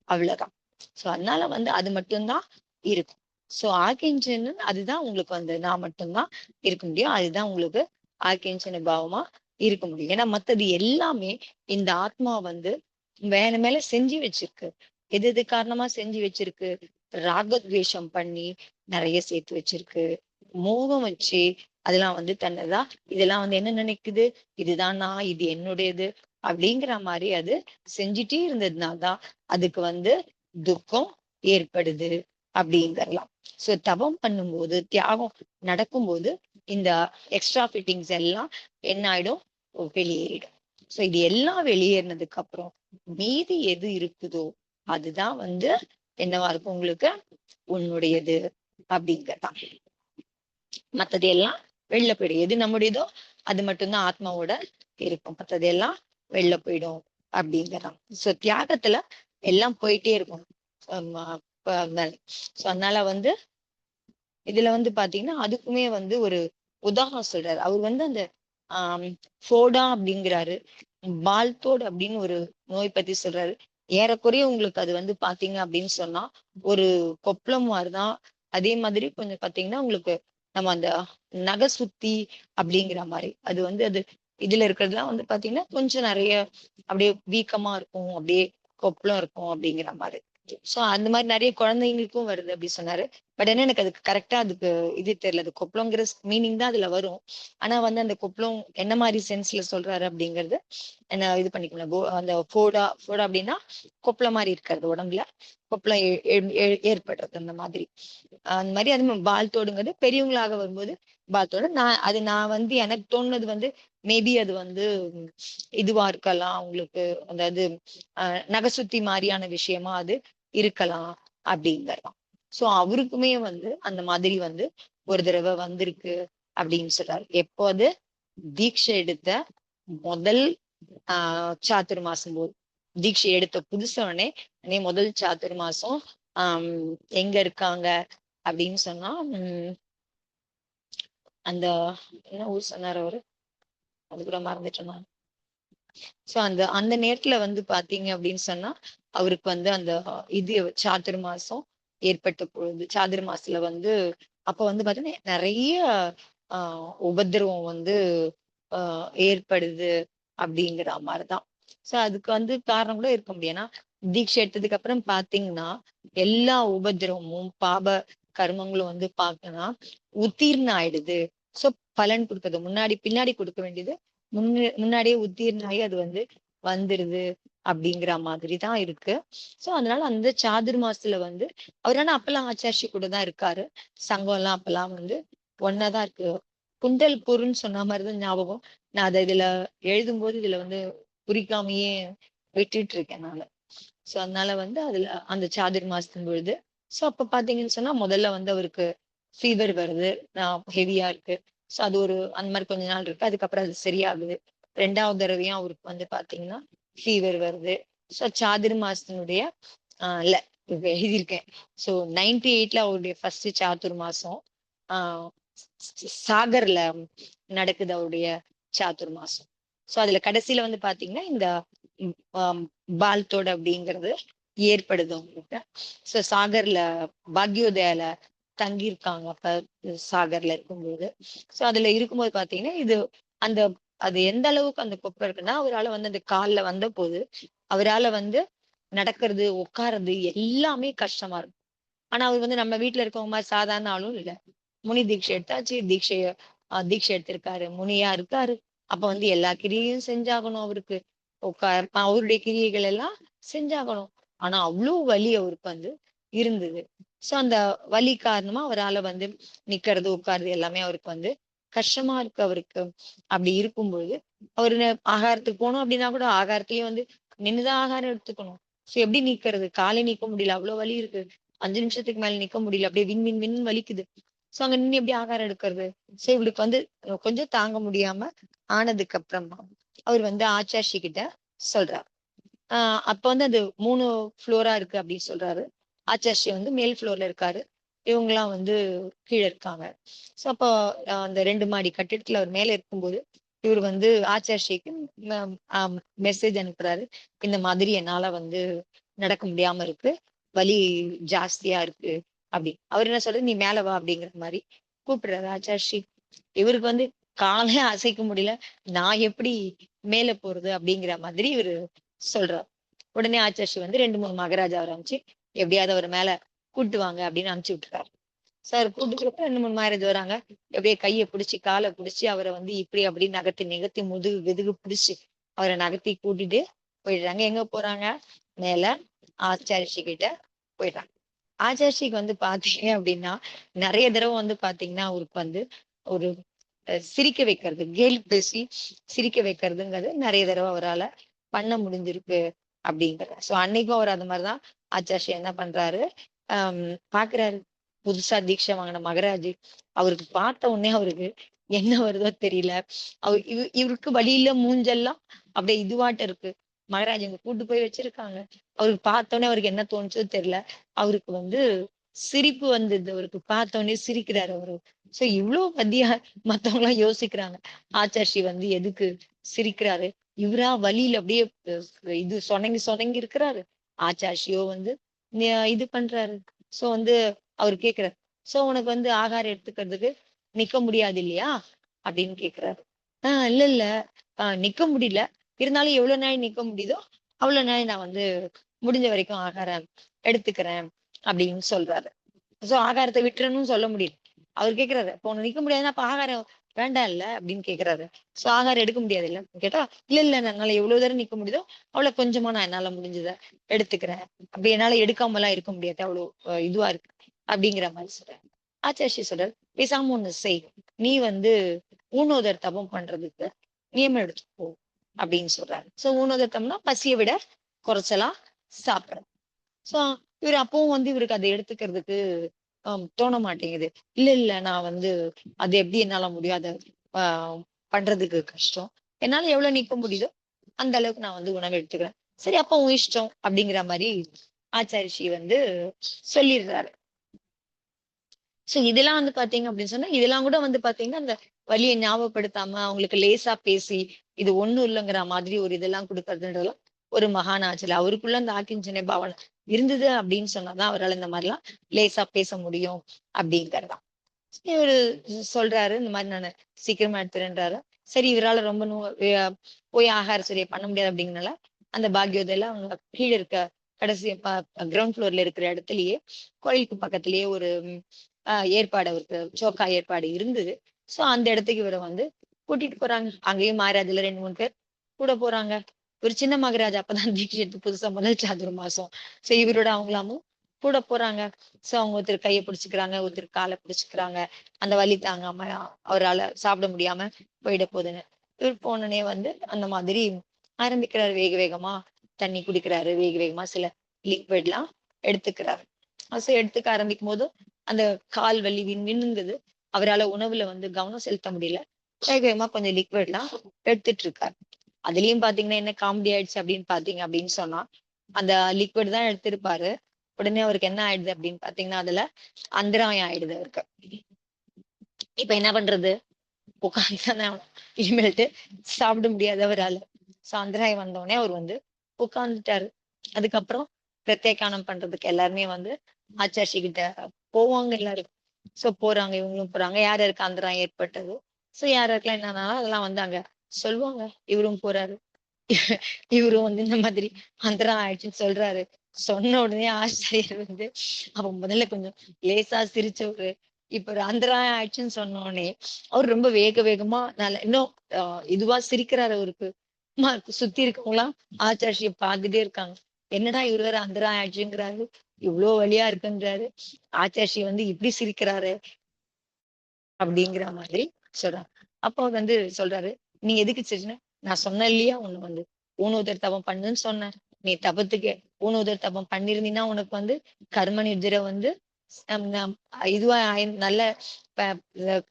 அவ்வளவுதான். சோ அதனால வந்து அது மட்டும்தான் இருக்கும். சோ ஆர்கேஞ்சன் அதுதான் உங்களுக்கு வந்து நான் மட்டும்தான் இருக்க முடியும். அதுதான் உங்களுக்கு ஆர்கேஞ்சன் பாவமா இருக்க முடியும். ஏன்னா மத்தது எல்லாமே இந்த ஆத்மா வந்து வேற மேல செஞ்சு வச்சிருக்கு. எது எது காரணமா செஞ்சு வச்சிருக்கு? ராகத்வேஷம் பண்ணி நிறைய சேர்த்து வச்சிருக்கு. மோகம் வச்சு அதெல்லாம் வந்து தன்னதா இதெல்லாம் வந்து என்ன நினைக்குது, இதுதான் நான், இது என்னுடையது அப்படிங்கிற மாதிரி அது செஞ்சுட்டே இருந்ததுனால்தான் அதுக்கு வந்து துக்கம் ஏற்படுது அப்படிங்கறலாம். சோ தவம் பண்ணும்போது, தியாகம் நடக்கும்போது இந்த எக்ஸ்ட்ரா ஃபிட்டிங்ஸ் எல்லாம் என்ன ஆயிடும், வெளியேறிடும். சோ இது எல்லாம் வெளியேறினதுக்கு அப்புறம் மீதி எது இருக்குதோ அதுதான் வந்து என்னவா இருக்கும் உங்களுக்கு, உன்னுடையது அப்படிங்கறதான். மத்தது எல்லாம் வெளில போயிடும். எது நம்முடையதோ அது மட்டும்தான் ஆத்மாவோட இருக்கும். மத்தது எல்லாம் வெளில போயிடும் அப்படிங்கறதான். சோ தியாகத்துல எல்லாம் போயிட்டே இருக்கும். சோ அதனால வந்து இதுல வந்து பாத்தீங்கன்னா அதுக்குமே வந்து ஒரு உதாரணம் சொல்றாரு. அவர் வந்து அந்த ஆஹ் ஃபோடா அப்படிங்கிறாரு, பால்தோட் அப்படின்னு ஒரு நோய் பத்தி சொல்றாரு. ஏறக்குறைய உங்களுக்கு அது வந்து பாத்தீங்க அப்படின்னு சொன்னா ஒரு கொப்பளம் மாதிரிதான். அதே மாதிரி கொஞ்சம் பாத்தீங்கன்னா உங்களுக்கு நம்ம அந்த நகை சுத்தி அப்படிங்கிற மாதிரி அது வந்து அது இதுல இருக்கிறதுலாம் வந்து பாத்தீங்கன்னா கொஞ்சம் நிறைய அப்படியே வீக்கமா இருக்கும், அப்படியே கொப்பளம் இருக்கும் அப்படிங்கிற மாதிரி. சோ அந்த மாதிரி நிறைய குழந்தைங்களுக்கும் வருது அப்படி சொன்னாரு. பட் என்ன எனக்கு அதுக்கு கரெக்டா அதுக்கு இது தெரியல. அது கொப்பளங்கிற மீனிங் தான் அதுல வரும். ஆனா வந்து அந்த கொப்பளம் என்ன மாதிரி சென்ஸ்ல சொல்றாரு அப்படிங்கறது என்ன இது பண்ணிக்கல. அந்த ஃபோடா ஃபோடா அப்படின்னா கொப்பளம் மாதிரி இருக்கிறது, உடம்புல கொப்பளம் ஏற்படுறது அந்த மாதிரி. அந்த மாதிரி அது பால் தோடுங்கிறது பெரியவங்களாக வரும்போது பால் தோடு. நான் வந்து எனக்கு தோணுனது வந்து மேபி அது வந்து இதுவா இருக்கலாம் உங்களுக்கு, அதாவது நகசுத்தி மாதிரியான விஷயமா அது இருக்கலாம் அப்படிங்கறதான். சோ அவருக்குமே வந்து அந்த மாதிரி வந்து ஒரு தடவை வந்திருக்கு அப்படின்னு சொல்றாரு. எப்போ அது தீட்சை எடுத்த முதல் சாத்துர் மாசம் போது, தீட்சை எடுத்த புதுசவனே முதல் சாத்துர் மாசம் எங்க இருக்காங்க அப்படின்னு சொன்னா அந்த என்ன ஊர் சொன்னார் அவரு, அது கூட மறந்துட்டேன் நான். சோ அந்த அந்த நேரத்துல வந்து பாத்தீங்க அப்படின்னு சொன்னா அவருக்கு வந்து அந்த இது சாதுர் மாசம் ஏற்பட்ட பொழுது, சாதுர் மாசத்துல வந்து அப்ப வந்து பாத்தீங்கன்னா நிறைய உபத்திரவம் வந்து ஏற்படுது அப்படிங்கிற மாதிரிதான். சோ அதுக்கு வந்து காரணம் கூட இருக்க முடியும். ஏன்னா தீட்சை எடுத்ததுக்கு அப்புறம் பாத்தீங்கன்னா எல்லா உபத்திரவமும் பாப கர்மங்களும் வந்து பாக்கணும் உத்தீர்ணம் ஆயிடுது. சோ பலன் கொடுக்குறது முன்னாடி பின்னாடி கொடுக்க வேண்டியது முன்னாடியே உத்தீர்ணம் ஆகி அது வந்து வந்துருது அப்படிங்கிற மாதிரிதான் இருக்கு. சோ அதனால அந்த சாதுர் மாசத்துல வந்து அவர் ஆனா அப்பெல்லாம் ஆச்சாரிச்சி கூட தான் இருக்காரு. சங்கம் எல்லாம் அப்பெல்லாம் வந்து ஒன்னாதான் இருக்கு. குண்டல் பொருன்னு சொன்ன மாதிரிதான் ஞாபகம். நான் அதை இதுல எழுதும் போது இதுல வந்து குறிக்காமையே விட்டுட்டு இருக்கேன் நானு. சோ அதனால வந்து அதுல அந்த சாதுர் மாசத்தின் பொழுது சோ அப்ப பாத்தீங்கன்னு சொன்னா முதல்ல வந்து அவருக்கு ஃபீவர் வருது, ஹெவியா இருக்கு. சோ அது ஒரு அந்த மாதிரி கொஞ்ச நாள் இருக்கு. அதுக்கப்புறம் அது சரியாகுது. ரெண்டாவது தடவையும் அவருக்கு வந்து பாத்தீங்கன்னா ஃபீவர் வருது. சோ சாதுர் மாசத்தினுடைய இல்ல இப்ப எழுதியிருக்கேன். சோ 98ல அவருடைய ஃபர்ஸ்ட் சாதுர் மாசம் ஆஹ் சாகர்ல நடக்குது அவருடைய சாதுர் மாசம். சோ அதுல கடைசியில வந்து பாத்தீங்கன்னா இந்த பால்தோடு அப்படிங்கிறது ஏற்படுது அவங்களுக்கு. சோ சாகர்ல பாக்யோதயால தங்கியிருக்காங்க அப்ப சாகர்ல இருக்கும்போது. சோ அதுல இருக்கும்போது பாத்தீங்கன்னா இது அந்த அது எந்த அளவுக்கு அந்த கொப்பை இருக்குன்னா அவரால் வந்து அந்த கால்ல வந்த போது அவரால் வந்து நடக்கிறது உட்கார்றது எல்லாமே கஷ்டமா இருக்கும். ஆனா அவர் வந்து நம்ம வீட்டுல இருக்கவங்க மாதிரி சாதாரண ஆளும் இல்ல. முனி தீட்சை எடுத்தாச்சு, தீட்சை எடுத்திருக்காரு, முனியா இருக்காரு. அப்ப வந்து எல்லா கிரியையும் செஞ்சாகணும் அவருக்கு. அவருடைய கிரியைகள் எல்லாம் செஞ்சாகணும். ஆனா அவ்வளவு வலி அவருக்கு வந்து இருந்தது. சோ அந்த வலி காரணமா அவரால் வந்து நிக்கிறது உட்கார்றது எல்லாமே அவருக்கு வந்து கஷ்டமா இருக்கு அவருக்கு. அப்படி இருக்கும்பொழுது அவரு ஆகாரத்துக்கு போகணும் அப்படின்னா கூட ஆகாரத்திலயும் வந்து நின்னுதான் ஆகாரம் எடுத்துக்கணும். சோ எப்படி நீக்கிறது, காலை நீக்க முடியல, அவ்வளவு வலி இருக்கு. 5 நிமிஷத்துக்கு மேல நிக்க முடியல, அப்படியே வின் வின் வின் வலிக்குது. சோ அங்க நின்று எப்படி ஆகாரம் எடுக்கிறது. சோ இவளுக்கு வந்து கொஞ்சம் தாங்க முடியாம ஆனதுக்கு அப்புறமா அவர் வந்து ஆச்சாஷி கிட்ட சொல்றாரு. அப்ப வந்து அது 3 ஃப்ளோரா இருக்கு அப்படின்னு சொல்றாரு. ஆச்சாஷி வந்து மேல் ஃப்ளோர்ல இருக்காரு, இவங்க எல்லாம் வந்து கீழே இருக்காங்க. சோ அப்போ அந்த 2 மாடி கட்டிடத்துல அவர் மேல இருக்கும்போது இவர் வந்து ஆச்சாரிக்கு மெசேஜ் அனுப்புறாரு. இந்த மாதிரி என்னால வந்து நடக்க முடியாம இருக்கு. வலி ஜாஸ்தியா இருக்கு அப்படி. அவர் என்ன சொல்றாரு, "நீ மேல வா" அப்படிங்கிற மாரி கூப்பிடுறாரு ஆச்சாரி. இவருக்கு வந்து காலே அசைக்க முடியல. நான் எப்படி மேல போறது அப்படிங்கிற மாதிரி இவரு சொல்றாரு. உடனே ஆச்சாரி வந்து 2, 3 மகாராஜாவ அனுப்பிச்சு, எப்படியாவது அவர மேல கூட்டு வாங்க அப்படின்னு அனுப்பிச்சு விட்டுறாரு. சார் கூட்டுக்கிறப்ப 2, 3 மேரேஜ் வராங்க. அப்படியே கைய புடிச்சு, கால புடிச்சு அவர வந்து இப்படி அப்படி நகர்த்தி நிகழ்த்தி முதுகு கிதுகு புடிச்சு அவர நகர்த்தி கூட்டிட்டு போயிடுறாங்க. எங்க போறாங்க? மேல ஆச்சாரிஷி கிட்ட போயிடுறாங்க. ஆச்சாரிஷிக்கு வந்து பாத்தீங்க அப்படின்னா, நெறைய தடவ வந்து பாத்தீங்கன்னா, அவருக்கு வந்து ஒரு சிரிக்க வைக்கிறது, கேலி பேசி சிரிக்க வைக்கிறதுங்கிறது நெறைய தடவ அவரால பண்ண முடிஞ்சிருக்கு அப்படிங்கிறார். சோ அன்னைக்கும் அவர் அந்த மாரி தான் ஆச்சாரிஷி என்ன பண்றாரு, அம் பாக்குறாரு. புதுசா தீட்சை வாங்குன மகராஜ். அவருக்கு பார்த்த உடனே அவருக்கு என்ன வருதோ தெரியல. இவருக்கு வழியில மூஞ்செல்லாம் அப்படியே இதுவாட்டம் இருக்கு. மகராஜ் இங்க கூட்டு போய் வச்சிருக்காங்க. அவருக்கு பார்த்தோனே அவருக்கு என்ன தோணுச்சோ தெரியல. அவருக்கு வந்து சிரிப்பு வந்தது. அவருக்கு பார்த்தோனே சிரிக்கிறாரு அவரு. சோ இவ்ளோ பத்தியா மத்தவங்கலாம் யோசிக்கிறாங்க. ஆச்சாரிஷி வந்து எதுக்கு சிரிக்கிறாரு? இவரா வலியில அப்படியே இது சொனங்கி சொனங்கி இருக்கிறாரு. ஆச்சாரிஷியோ வந்து இது பண்றாரு. சோ வந்து அவரு கேட்கிறாரு. சோ உனக்கு வந்து ஆகாரம் எடுத்துக்கிறதுக்கு நிக்க முடியாது இல்லையா? அப்படின்னு கேட்கிறாரு. இல்ல, இல்ல. நிக்க முடியல. இருந்தாலும் எவ்வளவு நாள் நிக்க முடியுதோ, அவ்வளவு நாள் நான் வந்து முடிஞ்ச வரைக்கும் ஆகாரம் எடுத்துக்கிறேன் அப்படின்னு சொல்றாரு. சோ ஆகாரத்த விட்டுறணும்னு சொல்ல முடியல. அவரு கேட்கிறாரு, "அப்ப உனக்கு நிக்க முடியாதுன்னா, அப்ப ஆகாரம் வேண்டாம்ல?" அப்படின்னு கேட்கிறாரு. சோ ஆகாரம் எடுக்க முடியாதுல்ல? கேட்டா, "இல்ல, இல்ல. என்னால எவ்வளவு தூரம் நிக்க முடியுதோ, அவ்வளவு கொஞ்சமா நான் என்னால முடிஞ்சத எடுத்துக்கிறேன். அப்படி என்னால எடுக்காமலாம் இருக்க முடியாது. அவ்வளவு இதுவா இருக்கு." அப்படிங்கிற மாரி சொல்றாரு. ஆச்சாரியார் சொல்றாரு, "பேசாம ஒண்ணு செய். நீ வந்து ஊனோதர் தவம் பண்றதுக்கு நியமம் எடுத்துக்கோ." அப்படின்னு சொல்றாரு. சோ ஊனோதர் தவம்னா பசிய விட குறைச்சலா சாப்பிடுறது. சோ, இவரு அப்பவும் வந்து இவருக்கு அத எடுத்துக்கிறதுக்கு தோண மாட்டேங்குது. இல்ல, இல்ல நான் வந்து அது எப்படி என்னால முடியும்? அத அ பண்றதுக்கு கஷ்டம். என்னால எவ்வளவு நிக்க முடியுதோ, அந்த அளவுக்கு நான் வந்து உணவு எடுத்துக்கிறேன். சரி அப்ப உன் இஷ்டம் அப்படிங்கிற மாரி ஆச்சாரிஷி வந்து சொல்லிடுறாரு. சோ இதெல்லாம் வந்து பாத்தீங்க அப்படின்னு சொன்னா, இதெல்லாம் கூட வந்து பாத்தீங்கன்னா, அந்த வலிய ஞாபகப்படுத்தாம அவங்களுக்கு லேசா பேசி, இது ஒண்ணும் இல்லங்கிற மாதிரி ஒரு இதெல்லாம் குடுக்கறதுன்றதெல்லாம் ஒரு மகான் ஆற்றல். அவருக்குள்ள அந்த ஆக்கிஞ்சன்ய பாவனை இருந்தது அப்படின்னு சொன்னா தான் அவரால இந்த மாரிலாம் லேசா பேச முடியும் அப்படிங்கிறதான். இவரு சொல்றாரு, இந்த மாரி நானு சீக்கிரமா எடுத்துறேன்றாரு. சரி இவரால ரொம்ப போய் ஆகார சரியா பண்ண முடியாது அப்படிங்கனால, அந்த பாக்யோதயில அவங்க கீழ இருக்க கடைசி கிரவுண்ட் ஃப்ளோர்ல இருக்கிற இடத்திலேயே, கோயிலுக்கு பக்கத்திலேயே ஒரு ஏற்பாடு அவருக்கு சோக்கா ஏற்பாடு இருந்தது. சோ அந்த இடத்துக்கு இவர வந்து கூட்டிட்டு போறாங்க. அங்கேயும் மகாராஜால 2, 3 பேர் கூட போறாங்க. ஒரு சின்ன மகாராஜா அப்பதான் தீட்சை எடுத்து புதுசா முதல் சாதுர் மாசம். சோ இவரோட அவங்களாமும் கூட போறாங்க. சோ அவங்க ஒருத்தர் கைய பிடிச்சுக்கிறாங்க, ஒருத்தர் கால பிடிச்சுக்கிறாங்க. அந்த வலி தாங்காம அவரால சாப்பிட முடியாம போயிட போதுன்னு. இவர் போனோனே வந்து அந்த மாதிரி ஆரம்பிக்கிறாரு வேக வேகமா தண்ணி குடிக்கிறாரு. வேக வேகமா சில லிக்விட்லாம் எடுத்துக்கிறாரு. எடுத்துக்க ஆரம்பிக்கும்போது, அந்த கால் வலி வின்னுங்குது. அவரால உணவுல வந்து கவனம் செலுத்த முடியல. வேக வேகமா கொஞ்சம் லிக்விட்லாம் எடுத்துட்டு இருக்காரு. அதுலயும் பாத்தீங்கன்னா, என்ன காமெடி ஆயிடுச்சு அப்படின்னு பாத்தீங்க அப்படின்னு சொன்னா, அந்த லிக்விட் தான் எடுத்திருப்பாரு. உடனே அவருக்கு என்ன ஆயிடுது அப்படின்னு பாத்தீங்கன்னா, அதுல அந்தராயம் ஆயிடுது அவருக்கு. இப்ப என்ன பண்றது? உட்கார்ந்து தானே ஆகணும். இனிமேல்ட்டு சாப்பிட முடியாது அவரால. அந்தராயம் வந்தவுடனே அவர் வந்து உட்கார்ந்துட்டாரு. அதுக்கப்புறம் பிரத்யேகானம் பண்றதுக்கு எல்லாருமே வந்து ஆச்சாரிச்சி கிட்ட போவாங்க எல்லாரும். போறாங்க. இவங்களும் போறாங்க. யார் யாருக்கு அந்தராயம் ஏற்பட்டது. யார் யாருக்கெல்லாம் என்னன்னாலும் அதெல்லாம் வந்து அங்க சொல்லுவாங்க. இவரும் போறாரு. இவரும் வந்து இந்த மாதிரி அந்தரம் ஆயிடுச்சுன்னு சொல்றாரு. சொன்ன உடனே ஆசிரியர் வந்து அப்ப முதல்ல கொஞ்சம் லேசா சிரிச்சவரு. இப்ப ஒரு அந்தராயம் ஆயிடுச்சுன்னு சொன்ன உடனே, அவரு ரொம்ப வேக வேகமா இன்னும் அ இதுவா சிரிக்கிறாரு அவருக்கு. சுத்தி இருக்கவங்கலாம் ஆச்சாரியை பார்த்துட்டே இருக்காங்க. என்னடா இவரு வேற அந்தராயம் ஆயிடுச்சுங்கிறாரு. இவ்ளோ வலியா இருக்குன்றாரு. ஆச்சாரியை வந்து இப்படி சிரிக்கிறாரு. அப்படிங்கிற மாதிரி சொல்றாங்க. அப்போ வந்து சொல்றாரு, "நீ எதுக்கு சிரிச்ச? நான் சொன்னேன் இல்லையா உன்ன வந்து ஊனோதர் தவம் பண்ணுன்னு சொன்னேன். நீ தபத்துக்கு ஊனோதர் தவம் பண்ணியிருந்தீன்னா, உனக்கு வந்து கர்ம நிர்ஜர வந்து நம் நம் இதுவா நல்ல ப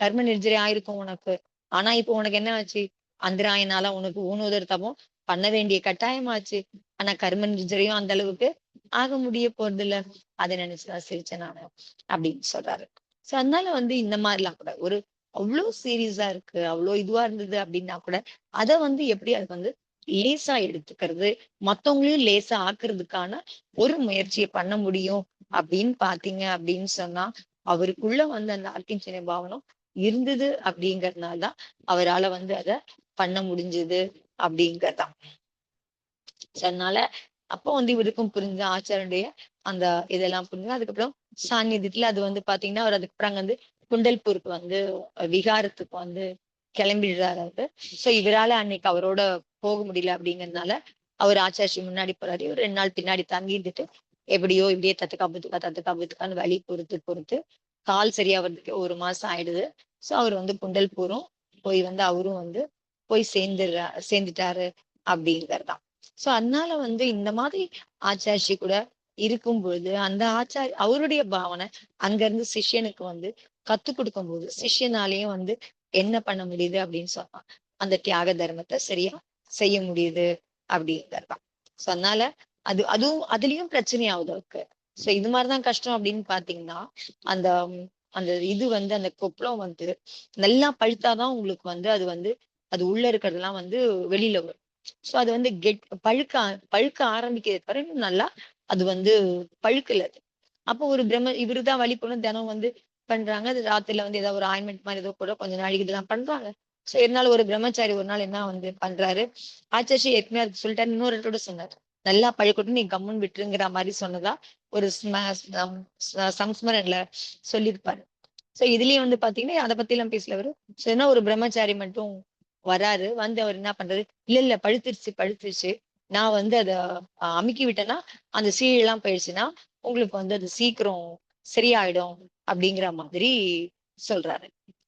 கர்ம நிர்ஜரை ஆயிருக்கும் உனக்கு. ஆனா இப்போ உனக்கு என்ன ஆச்சு? அந்தராயனால உனக்கு ஊனோதர் தவம் பண்ண வேண்டிய கட்டாயம் ஆச்சு. ஆனா கர்ம நிர்ஜரையும் அந்த அளவுக்கு ஆக முடிய போறதில்ல. அத நினைச்சு தான் சிரிச்சேன் நானு." அப்படின்னு சொல்றாரு. அதனால வந்து இந்த மாரிலாம் கூட ஒரு அவ்வளவு சீரியஸா இருக்கு, அவ்வளவு இதுவா இருந்தது அப்படின்னா கூட அதை வந்து எப்படி அது வந்து லேசா எடுத்துக்கிறது, மத்தவங்களையும் லேசா ஆக்குறதுக்கான ஒரு முயற்சியை பண்ண முடியும் அப்படின்னு பாத்தீங்க அப்படின்னு சொன்னா, அவருக்குள்ள வந்து அந்த அர்ப்பணிச்சின பாவனம் இருந்தது அப்படிங்கறதுனாலதான் அவரால வந்து அதை பண்ண முடிஞ்சது அப்படிங்கறதான். அதனால அப்போ வந்து இவருக்கும் புரிஞ்ச ஆச்சாரனுடைய அந்த இதெல்லாம் புரிஞ்சு, அதுக்கப்புறம் சாநித்தியத்துல அது வந்து பாத்தீங்கன்னா அவர் அதுக்கப்புறம் அங்க வந்து குண்டல்பூருக்கு வந்து விகாரத்துக்கு வந்து கிளம்பிடுறாரு அவரு. சோ இவரால அன்னைக்கு அவரோட போக முடியல அப்படிங்கறதுனால அவர் ஆச்சாரிச்சி முன்னாடி போறாரு. ஒரு 2 நாள் பின்னாடி தங்கி இருந்துட்டு எப்படியோ இப்படியே தத்துக்காபத்துக்கான்னு வழி பொறுத்து பொறுத்து கால் சரியாவதுக்கு 1 மாசம் ஆயிடுது. சோ அவர் வந்து குண்டல்பூரும் போய் வந்து அவரும் வந்து போய் சேர்ந்துட்டாரு அப்படிங்கறதுதான். சோ அதனால வந்து இந்த மாதிரி ஆச்சாரிச்சி கூட இருக்கும் பொழுது அந்த அவருடைய பாவனை அங்க இருந்து சிஷ்யனுக்கு வந்து கத்து கொடுக்கும் போது சிஷ்யனாலேயும் வந்து என்ன பண்ண முடியுது அப்படின்னு சொன்னா அந்த தியாக தர்மத்தை சரியா செய்ய முடியுது அப்படிங்கறதுதான். சோ அதனால அதுவும் அதுலயும் பிரச்சனையாகுது அவருக்கு. சோ இது மாதிரிதான் கஷ்டம் அப்படின்னு பாத்தீங்கன்னா, அந்த அந்த இது வந்து அந்த கொப்பளம் வந்து நல்லா பழுத்தாதான் உங்களுக்கு வந்து அது வந்து அது உள்ள இருக்கிறதெல்லாம் வந்து வெளியில வரும். சோ அது வந்து பழுக்க பழுக்க ஆரம்பிக்கிறது தவிர இன்னும் நல்லா அது வந்து பழுக்கல அது. அப்போ ஒரு இவருதான் வழி போன தினம் வந்து பண்றாங்க. அது ராத்திரில வந்து ஏதாவது ஒரு ஆயின்மெண்ட் மாதிரி ஏதோ கூட கொஞ்ச நாளைக்கு இதெல்லாம் பண்றாங்க. சோ இருந்தாலும் ஒரு பிரம்மச்சாரி ஒரு நாள் என்ன வந்து பண்றாரு, ஆச்சாரிச்சி ஏற்கனவே அது சொல்லிட்டாரு, இன்னொரு இடத்தோட சொன்னாரு, நல்லா பழுக்கட்டும் நீ கம்முன்னு விட்டுருங்கிற மாதிரி சொன்னதா ஒரு சம்ஸ்மரன்ல சொல்லியிருப்பாரு. சோ இதுலயும் வந்து பாத்தீங்கன்னா அதை பத்தி எல்லாம் பேசல அவரு. சோ என்ன ஒரு பிரம்மச்சாரி மட்டும் வராரு. வந்து அவர் என்ன பண்றாரு, இல்ல இல்ல பழுத்துருச்சு நான் வந்து அத அமுக்கி விட்டேன்னா அந்த சீழெல்லாம் போயிடுச்சுன்னா உங்களுக்கு வந்து அது சீக்கிரம் சரியாயிடும் அப்படிங்கிற மாதிரி சொல்றாரு.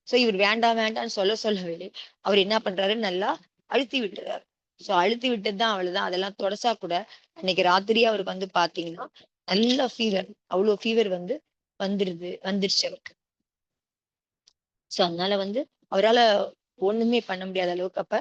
சோ இவர் வேண்டாம் வேண்டாம்னு சொல்லவே அவர் என்ன பண்றாரு, நல்லா அழுத்தி விட்டுறாரு. சோ அழுத்தி விட்டதுதான் அவ்வளவுதான். அதெல்லாம் தொடச்சா கூட அன்னைக்கு ராத்திரியே அவருக்கு வந்து பாத்தீங்கன்னா நல்ல ஃபீவர், அவ்வளவு ஃபீவர் வந்து வந்துருச்சு அவருக்கு. சோ அதனால வந்து அவரால ஒண்ணுமே பண்ண முடியாத அளவுக்கு அப்ப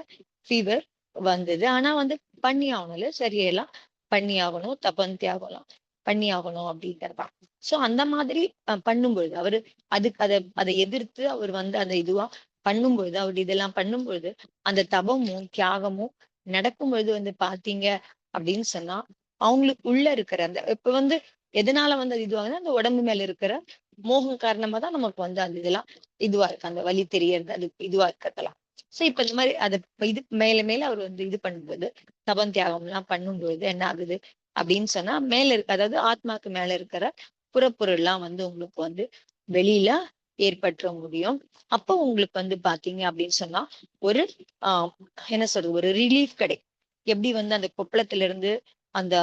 ஃபீவர் வந்தது. ஆனா வந்து பண்ணி ஆகணும்ல, சரியெல்லாம் பண்ணி ஆகணும், தபன் தியாகம்லாம் பண்ணி ஆகணும் அப்படிங்கறதான். சோ அந்த மாதிரி பண்ணும்பொழுது அவரு அதுக்கு அதை எதிர்த்து அவர் வந்து அந்த இதுவா பண்ணும்பொழுது அவர் இதெல்லாம் பண்ணும்பொழுது அந்த தபமும் தியாகமும் நடக்கும் பொழுது வந்து பாத்தீங்க அப்படின்னு சொன்னா அவங்களுக்கு உள்ள இருக்கிற அந்த இப்ப வந்து எதனால வந்து அது இதுவாகுதுன்னா அந்த உடம்பு மேல இருக்கிற மோகம் காரணமா தான் நமக்கு வந்து அந்த இதெல்லாம் இதுவா இருக்கு, அந்த வலி தெரியறது அது இதுவா இருக்கிறதெல்லாம். சோ இப்ப இந்த மாதிரி அதை இது மேல மேல அவர் வந்து இது பண்ணும்போது தபம் தியாகம் எல்லாம் பண்ணும்போது என்ன ஆகுது அப்படின்னு சொன்னா மேல இருக்க அதாவது ஆத்மாக்கு மேல இருக்கிற புறப்பொருள் எல்லாம் வந்து உங்களுக்கு வந்து வெளியில ஏற்பற்ற முடியும். அப்போ உங்களுக்கு வந்து பாத்தீங்க அப்படின்னு சொன்னா ஒரு ஆஹ் என்ன சொல்றது, ஒரு ரிலீஃப் கிடைக்கும். எப்படி வந்து அந்த கொப்பளத்துல இருந்து அந்த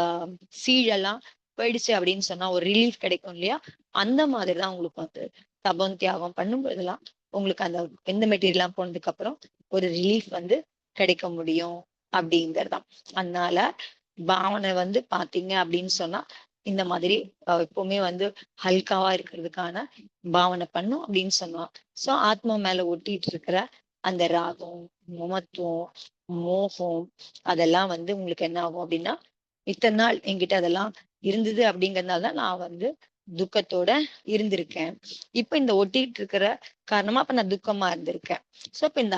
சீழெல்லாம் போயிடுச்சு அப்படின்னு சொன்னா ஒரு ரிலீஃப் கிடைக்கும் இல்லையா, அந்த மாதிரிதான் உங்களுக்கு வந்து தபம் தியாகம் பண்ணும்போதெல்லாம் உங்களுக்கு அந்த எந்த மெட்டீரியல்லாம் போனதுக்கு அப்புறம் ஒரு ரிலீஃப் வந்து கிடைக்க முடியும் அப்படிங்கறதுதான். அதனால பாவனை வந்து பாத்தீங்க அப்படின்னு சொன்னா இந்த மாதிரி எப்பவுமே வந்து ஹல்காவா இருக்கிறதுக்கான பாவனை பண்ணும் அப்படின்னு சொன்னா சோ ஆத்மா மேல ஒட்டிட்டு இருக்கிற அந்த ராகம், மமத்துவம், மோகம் அதெல்லாம் வந்து உங்களுக்கு என்ன ஆகும் அப்படின்னா இத்தனை நாள் என்கிட்ட அதெல்லாம் இருந்தது அப்படிங்கறதுனால தான் நான் வந்து துக்கத்தோட இருந்திருக்கேன். இப்ப இந்த ஒட்டிட்டு இருக்கிற காரணமா அப்ப நான் துக்கமா இருந்திருக்கேன். சோ அப்ப இந்த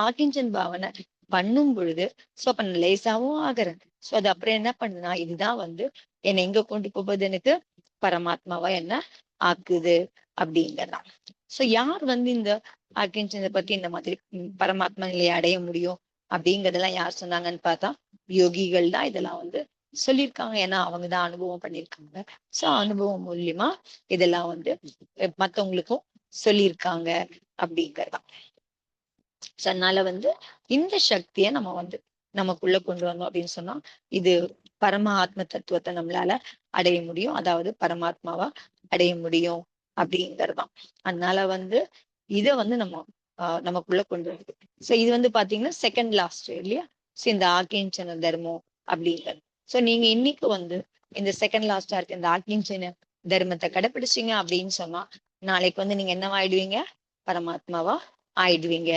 ஆகிஞ்சன் பாவனை பண்ணும் பொழுது சோ அப்ப நான் லேசாவும் ஆகுறேன். சோ அது அப்புறம் என்ன பண்ணுனா இதுதான் வந்து என்னை எங்க கொண்டு போகுது, எனக்கு பரமாத்மாவா என்ன ஆக்குது அப்படிங்கறதான். சோ யார் வந்து இந்த அகிஞ்சனை பத்தி இந்த மாதிரி பரமாத்மா நிலையை அடைய முடியும் அப்படிங்கறதெல்லாம் யார் சொன்னாங்கன்னு பார்த்தா யோகிகள் தான் இதெல்லாம் வந்து சொல்லியிருக்காங்க. ஏன்னா அவங்கதான் அனுபவம் பண்ணியிருக்காங்க. சோ அனுபவம் மூலியமா இதெல்லாம் வந்து மத்தவங்களுக்கும் சொல்லியிருக்காங்க அப்படிங்கறதான். சோ அதனால வந்து இந்த சக்தியை நம்ம வந்து நமக்குள்ள கொண்டு வந்தோம் அப்படின்னு சொன்னா இது பரம ஆத்ம தத்துவத்தை நம்மளால அடைய முடியும், அதாவது பரமாத்மாவா அடைய முடியும் அப்படிங்கறதுதான். அதனால வந்து இத வந்து நம்ம நமக்குள்ள கொண்டு வருது. சோ இது வந்து பாத்தீங்கன்னா செகண்ட் லாஸ்ட் இல்லையா. சோ இந்த ஆக்கிஞ்சன தர்மம் அப்படிங்கிறது. சோ நீங்க இன்னைக்கு வந்து இந்த செகண்ட் லாஸ்டா இருக்கு இந்த ஆக்கிஞ்சன தர்மத்தை கடைபிடிச்சீங்க அப்படின்னு சொன்னா நாளைக்கு வந்து நீங்க என்னவா ஆயிடுவீங்க, பரமாத்மாவா ஆயிடுவீங்க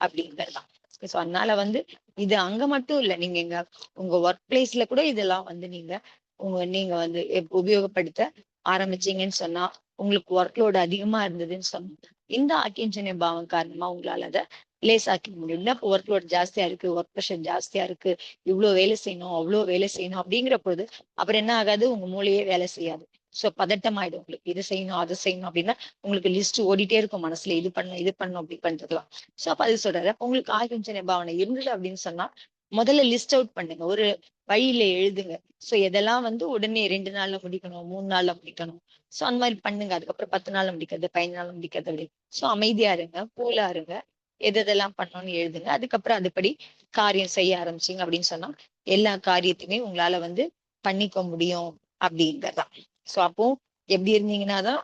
அப்படிங்கறதுதான். சோ அதனால வந்து இது அங்க மட்டும் இல்ல, நீங்க எங்க உங்க ஒர்க் பிளேஸ்ல கூட இதெல்லாம் வந்து நீங்க வந்து உபயோகப்படுத்த ஆரம்பிச்சீங்கன்னு சொன்னா உங்களுக்கு ஒர்க் லோடு அதிகமா இருந்ததுன்னு சொன்னா இந்த ஆக்கிஞ்சன்ய பாவம் காரணமா உங்களால அதை லேசாக்க முடியும். இப்போ ஒர்க் லோட் ஜாஸ்தியா இருக்கு, ஒர்க் ப்ரெஷர் ஜாஸ்தியா இருக்கு, இவ்வளவு வேலை செய்யணும் அவ்வளவு வேலை செய்யணும் அப்படிங்கிற பொழுது அப்புறம் என்ன ஆகாது, உங்க மூளையே வேலை செய்யாது. சோ பதட்டம் ஆயிடும் உங்களுக்கு. இது செய்யணும் அது செய்யணும் அப்படின்னா உங்களுக்கு லிஸ்ட் ஓடிட்டே இருக்கும் மனசுல, இது பண்ணணும் இது பண்ணணும் அப்படி பண்றதுலாம். சோ அப்ப அது சொல்றாரு. அப்ப உங்களுக்கு ஆக்கிஞ்சன்ய பாவனை இருந்தது அப்படின்னு சொன்னா முதல்ல லிஸ்ட் அவுட் பண்ணுங்க, ஒரு வழியில எழுதுங்க. சோ எதெல்லாம் வந்து உடனே 2 நாள்ல முடிக்கணும், 3 நாள்ல முடிக்கணும், சோ அந்த மாதிரி பண்ணுங்க. அதுக்கப்புறம் 10 நாள்ல முடிக்கிறது, 15 நாள்ல முடிக்கிறது அப்படி. சோ அமைதியா இருங்க, கூலா இருங்க, எதெல்லாம் பண்ணணும்னு எழுதுங்க. அதுக்கப்புறம் அதுபடி காரியம் செய்ய ஆரம்பிச்சீங்க அப்படின்னு சொன்னா எல்லா காரியத்தையுமே உங்களால வந்து பண்ணிக்க முடியும் அப்படிங்கறதான். சோ அப்போ எப்படி இருந்தீங்கன்னாதான்,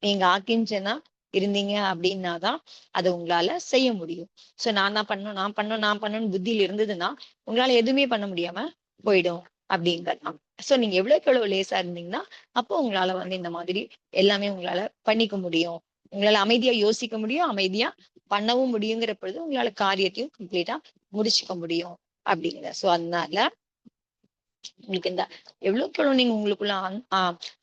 நீங்க ஆக்கிஞ்சனா இருந்தீங்க அப்படின்னாதான் அதை உங்களால செய்ய முடியும். சோ நான் தான் பண்ணணும் நான் பண்ணணும் நான் பண்ணணும்னு புத்தியில இருந்ததுன்னா உங்களால எதுவுமே பண்ண முடியாம போயிடும் அப்படிங்கறதான். சோ நீங்க எவ்வளவுக்கு எவ்வளவு லேசா இருந்தீங்கன்னா அப்போ உங்களால வந்து இந்த மாதிரி எல்லாமே உங்களால பண்ணிக்க முடியும். உங்களால அமைதியா யோசிக்க முடியும், அமைதியா பண்ணவும் முடியுங்கிற பொழுது உங்களால காரியத்தையும் கம்ப்ளீட்டா முடிச்சுக்க முடியும் அப்படிங்கிற. சோ அதனால உங்களுக்கு இந்த எவ்வளவுக்கு எவ்வளவு நீங்க உங்களுக்குள்ள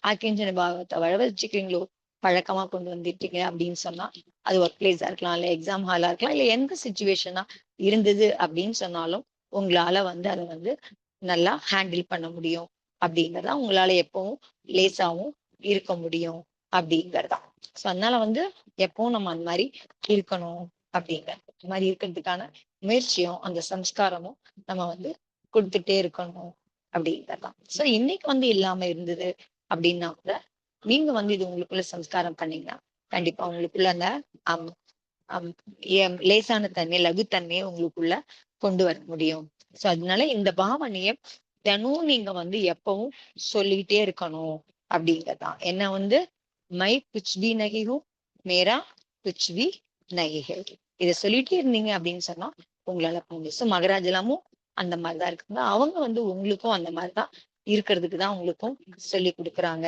ஆக்கிஞ்சன பாவத்தை வளர்ச்சிக்கிறீங்களோ, பழக்கமா கொண்டு வந்துட்டீங்க அப்படின்னு சொன்னா அது ஒர்க் பிளேஸா இருக்கலாம், இல்ல எக்ஸாம் ஹாலா இருக்கலாம், இல்ல எந்த சுச்சுவேஷனா இருந்தது அப்படின்னு சொன்னாலும் உங்களால வந்து அதை வந்து நல்லா ஹேண்டில் பண்ண முடியும் அப்படிங்கறதா. உங்களால எப்பவும் லேசாவும் இருக்க முடியும் அப்படிங்கறதா. சோ அதனால வந்து எப்பவும் நம்ம அந்த மாதிரி இருக்கணும் அப்படிங்கிற மாதிரி இருக்கிறதுக்கான முயற்சியும் அந்த சம்ஸ்காரமும் நம்ம வந்து கொடுத்துட்டே இருக்கணும் அப்படிங்கறதான். சோ இன்னைக்கு வந்து இல்லாம இருந்தது அப்படின்னா கூட நீங்க வந்து இது உங்களுக்குள்ள சம்ஸ்காரம் பண்ணீங்கன்னா கண்டிப்பா உங்களுக்குள்ள அந்த அம் அம் லேசான தன்மை, லகுத்தன்மையை உங்களுக்குள்ள கொண்டு வர முடியும். சோ அதனால இந்த பாவனைய தினமும் நீங்க வந்து எப்பவும் சொல்லிட்டே இருக்கணும் அப்படிங்கறதான். என்ன வந்து மை குச் பி நஹி ஹூ, மேரா குச் பி நஹி ஹை. இத சொல்லிட்டே இருந்தீங்க அப்படின்னு சொன்னா உங்களால போகுது. சோ மகராஜலாமும் அந்த மாதிரிதான் இருக்காங்க. அவங்க வந்து உங்களுக்கும் அந்த மாதிரிதான் இருக்கிறதுக்கு தான் உங்களுக்கும் சொல்லி கொடுக்குறாங்க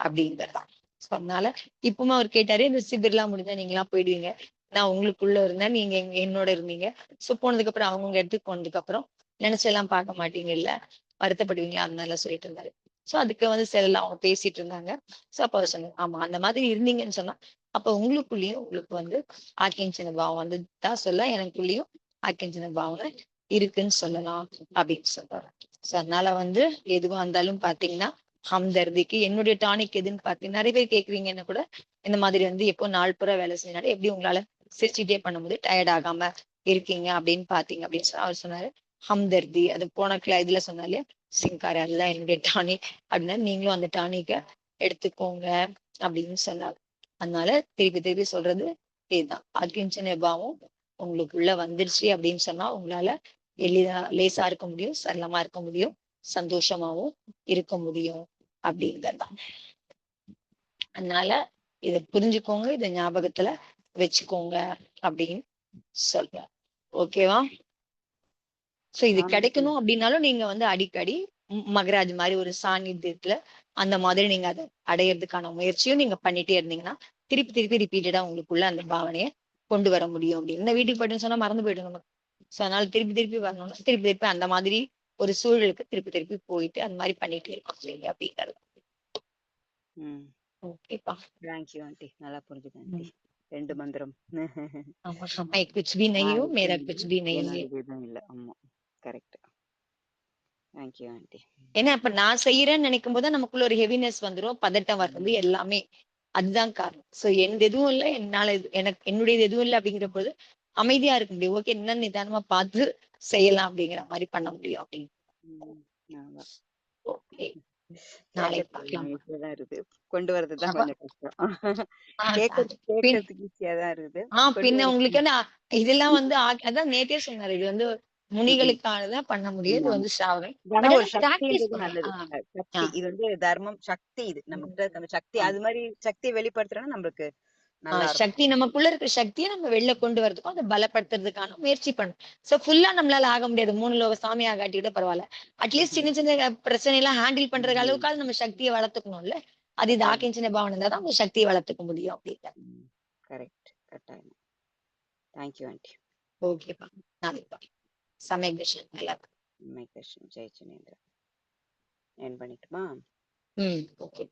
அப்படிங்கறதான். சோ அதனால இப்பவுமே அவர் கேட்டாரு, இந்த சிபிர்லாம் முடிஞ்சா நீங்க எல்லாம் போயிடுவீங்க, நான் உங்களுக்குள்ள இருந்தேன், நீங்க என்னோட இருந்தீங்க. சோ போனதுக்கு அப்புறம் அவங்க இடத்துக்கு போனதுக்கு அப்புறம் நினைச்செல்லாம் பார்க்க மாட்டீங்க இல்ல, வருத்தப்படுவீங்க, அதனால சொல்லிட்டு இருந்தாரு. சோ அதுக்கு வந்து சில அவங்க பேசிட்டு இருந்தாங்க. சோ அப்ப அவர் சொன்னாங்க, ஆமா அந்த மாதிரி இருந்தீங்கன்னு சொன்னா அப்ப உங்களுக்குள்ளேயும் உங்களுக்கு வந்து ஆக்கியஞ்சன பாவம் வந்து தான் சொல்ல, எனக்குள்ளேயும் ஆக்கியஞ்சன பாவம் இருக்குன்னு சொல்லலாம் அப்படின்னு சொல்றாரு. சோ அதனால வந்து எதுவா இருந்தாலும் பாத்தீங்கன்னா ஹம்தர்திக்கு என்னுடைய டானிக் எதுன்னு பாத்தீங்கன்னா நிறைய பேர் கேக்குறீங்க என்ன கூட, இந்த மாதிரி வந்து எப்போ நாள் பூரா வேலை செஞ்சாலும் எப்படி உங்களால சிரிச்சுட்டே பண்ணும்போது டயர்ட் ஆகாம இருக்கீங்க அப்படின்னு பாத்தீங்க அப்படின்னு சொல்லி அவர் சொன்னாரு. ஹம்தர்தி அது போன இதுல சொன்னா இல்லையா, சிங்காரி, அதுதான் என்னுடைய டானிக் அப்படின்னா நீங்களும் அந்த டானிக்க எடுத்துக்கோங்க அப்படின்னு சொன்னாரு. அதனால திருப்பி திருப்பி சொல்றது இதுதான், அகிஞ்சன பாவம் உங்களுக்குள்ள வந்துருச்சு அப்படின்னு சொன்னா உங்களால எளிதா லேசா இருக்க முடியும், சரளமா இருக்க முடியும், சந்தோஷமாவும் இருக்க முடியும் அப்படிங்கறதுதான். அதனால இத புரிஞ்சுக்கோங்க, இத ஞாபகத்துல வச்சுக்கோங்க அப்படின்னு சொல்றேன். ஓகேவா? சோ இது கிடைக்கணும் அப்படின்னாலும் நீங்க வந்து அடிக்கடி மகராஜ் மாதிரி ஒரு சாநித்தியத்துல அந்த மாதிரி நீங்க அதை அடையிறதுக்கான முயற்சியும் நீங்க பண்ணிட்டே இருந்தீங்கன்னா திருப்பி திருப்பி ரிப்பீட்டடா உங்களுக்குள்ள அந்த பாவனையை கொண்டு வர முடியும். அப்படின்னு வீட்டுக்கு போயிட்டுன்னு சொன்னா மறந்து போயிடும் நமக்கு. சோ அதனால திருப்பி திருப்பி வரணும்னா திருப்பி திருப்பி அந்த மாதிரி ஒரு சூழலுக்கு திருப்பி திருப்பி போயிட்டு அந்த மாதிரி பண்ணிட்டே இருக்கோம் இல்லைங்க அப்படிங்கிறது. ஓகேப்பா, தேங்க்யூ ஆண்டி, நல்லா புரிஞ்சுது ஆண்டி. 2 மந்திரம். ஆமா ஆமா, குச் பி நஹி ஹூ மேரா குச் பி நஹி ஹை. என்னோட எதுவும் இல்ல. ஆமா கரெக்ட். Thank you aunty. ஏன்னா இப்ப நான் செய்யறேன்னு நினைக்கும் போது நமக்குள்ள ஒரு ஹெவினஸ் வந்துரும், பதட்டம் வர்றது எல்லாமே அதுதான் காரணம். சோ எந்த எதுவும் இல்லை, என்னால எனக்கு என்னுடையது எதுவும் இல்லை அப்படிங்கிற போது அமைதியா இருக்க முடியும். ஓகே, என்ன நிதானமா பார்த்து செய்யலாம் அப்படிங்கிற மாதிரி பண்ண முடியும் அப்படின்னு. ஓகே, நாளைக்கு பார்க்கலாம். ஈஸியாதான் இருக்கு, கொண்டு வரதுதான் கொஞ்சம் கஷ்டம். கேட்கறதுக்கு ஈஸியா தான் இருக்குது. பின்ன உங்களுக்கு இதெல்லாம் வந்து அதான் நேத்தே சொன்னாரு, இது வந்து முனிகளுக்கானதான் பண்ண முடியும், இது வந்து சாவகம். ஆனா பட் ஒரு ஆனா பிராக்டிஸ் சக்தின்றது நல்லது. பண்ணலாம். சக்தி இது வந்து தர்மம், சக்தி இது நம்ம கிட்ட இருக்க அந்த சக்தி. அது மாதிரி சக்தியை வெளிப்படுத்துறோம்னா நம்மளுக்கு நல்லா இருக்கும். சக்தி நமக்குள்ள இருக்கிற சக்தியை நம்ம வெளில கொண்டு வரதுக்கும் அதை பலப்படுத்துறதுக்கான முயற்சி பண்ணும். சோ ஃபுல்லா நம்மளால ஆக முடியாது, 3 லோக சாமி ஆகாட்டியோட பரவாயில்ல, அட்லீஸ்ட் சின்ன சின்ன பிரச்சனை எல்லாம் ஹேண்டில் பண்ற அளவுக்காவது நம்ம சக்தியை வளர்த்துக்கணும்ல. அது இது ஆக்கிஞ்சின பாவனை இருந்தா தான் அந்த சக்தியை வளர்த்துக்க முடியும் அப்படின்னு. Correct, correct. Thank you aunty. ஓகேப்பா, நாளைக்கு சமயக் தர்ஷன் எல்லாருக்கும். ஜெய் ஜினேந்திரா. என் பண்ணிட்டுமா? ஓகே.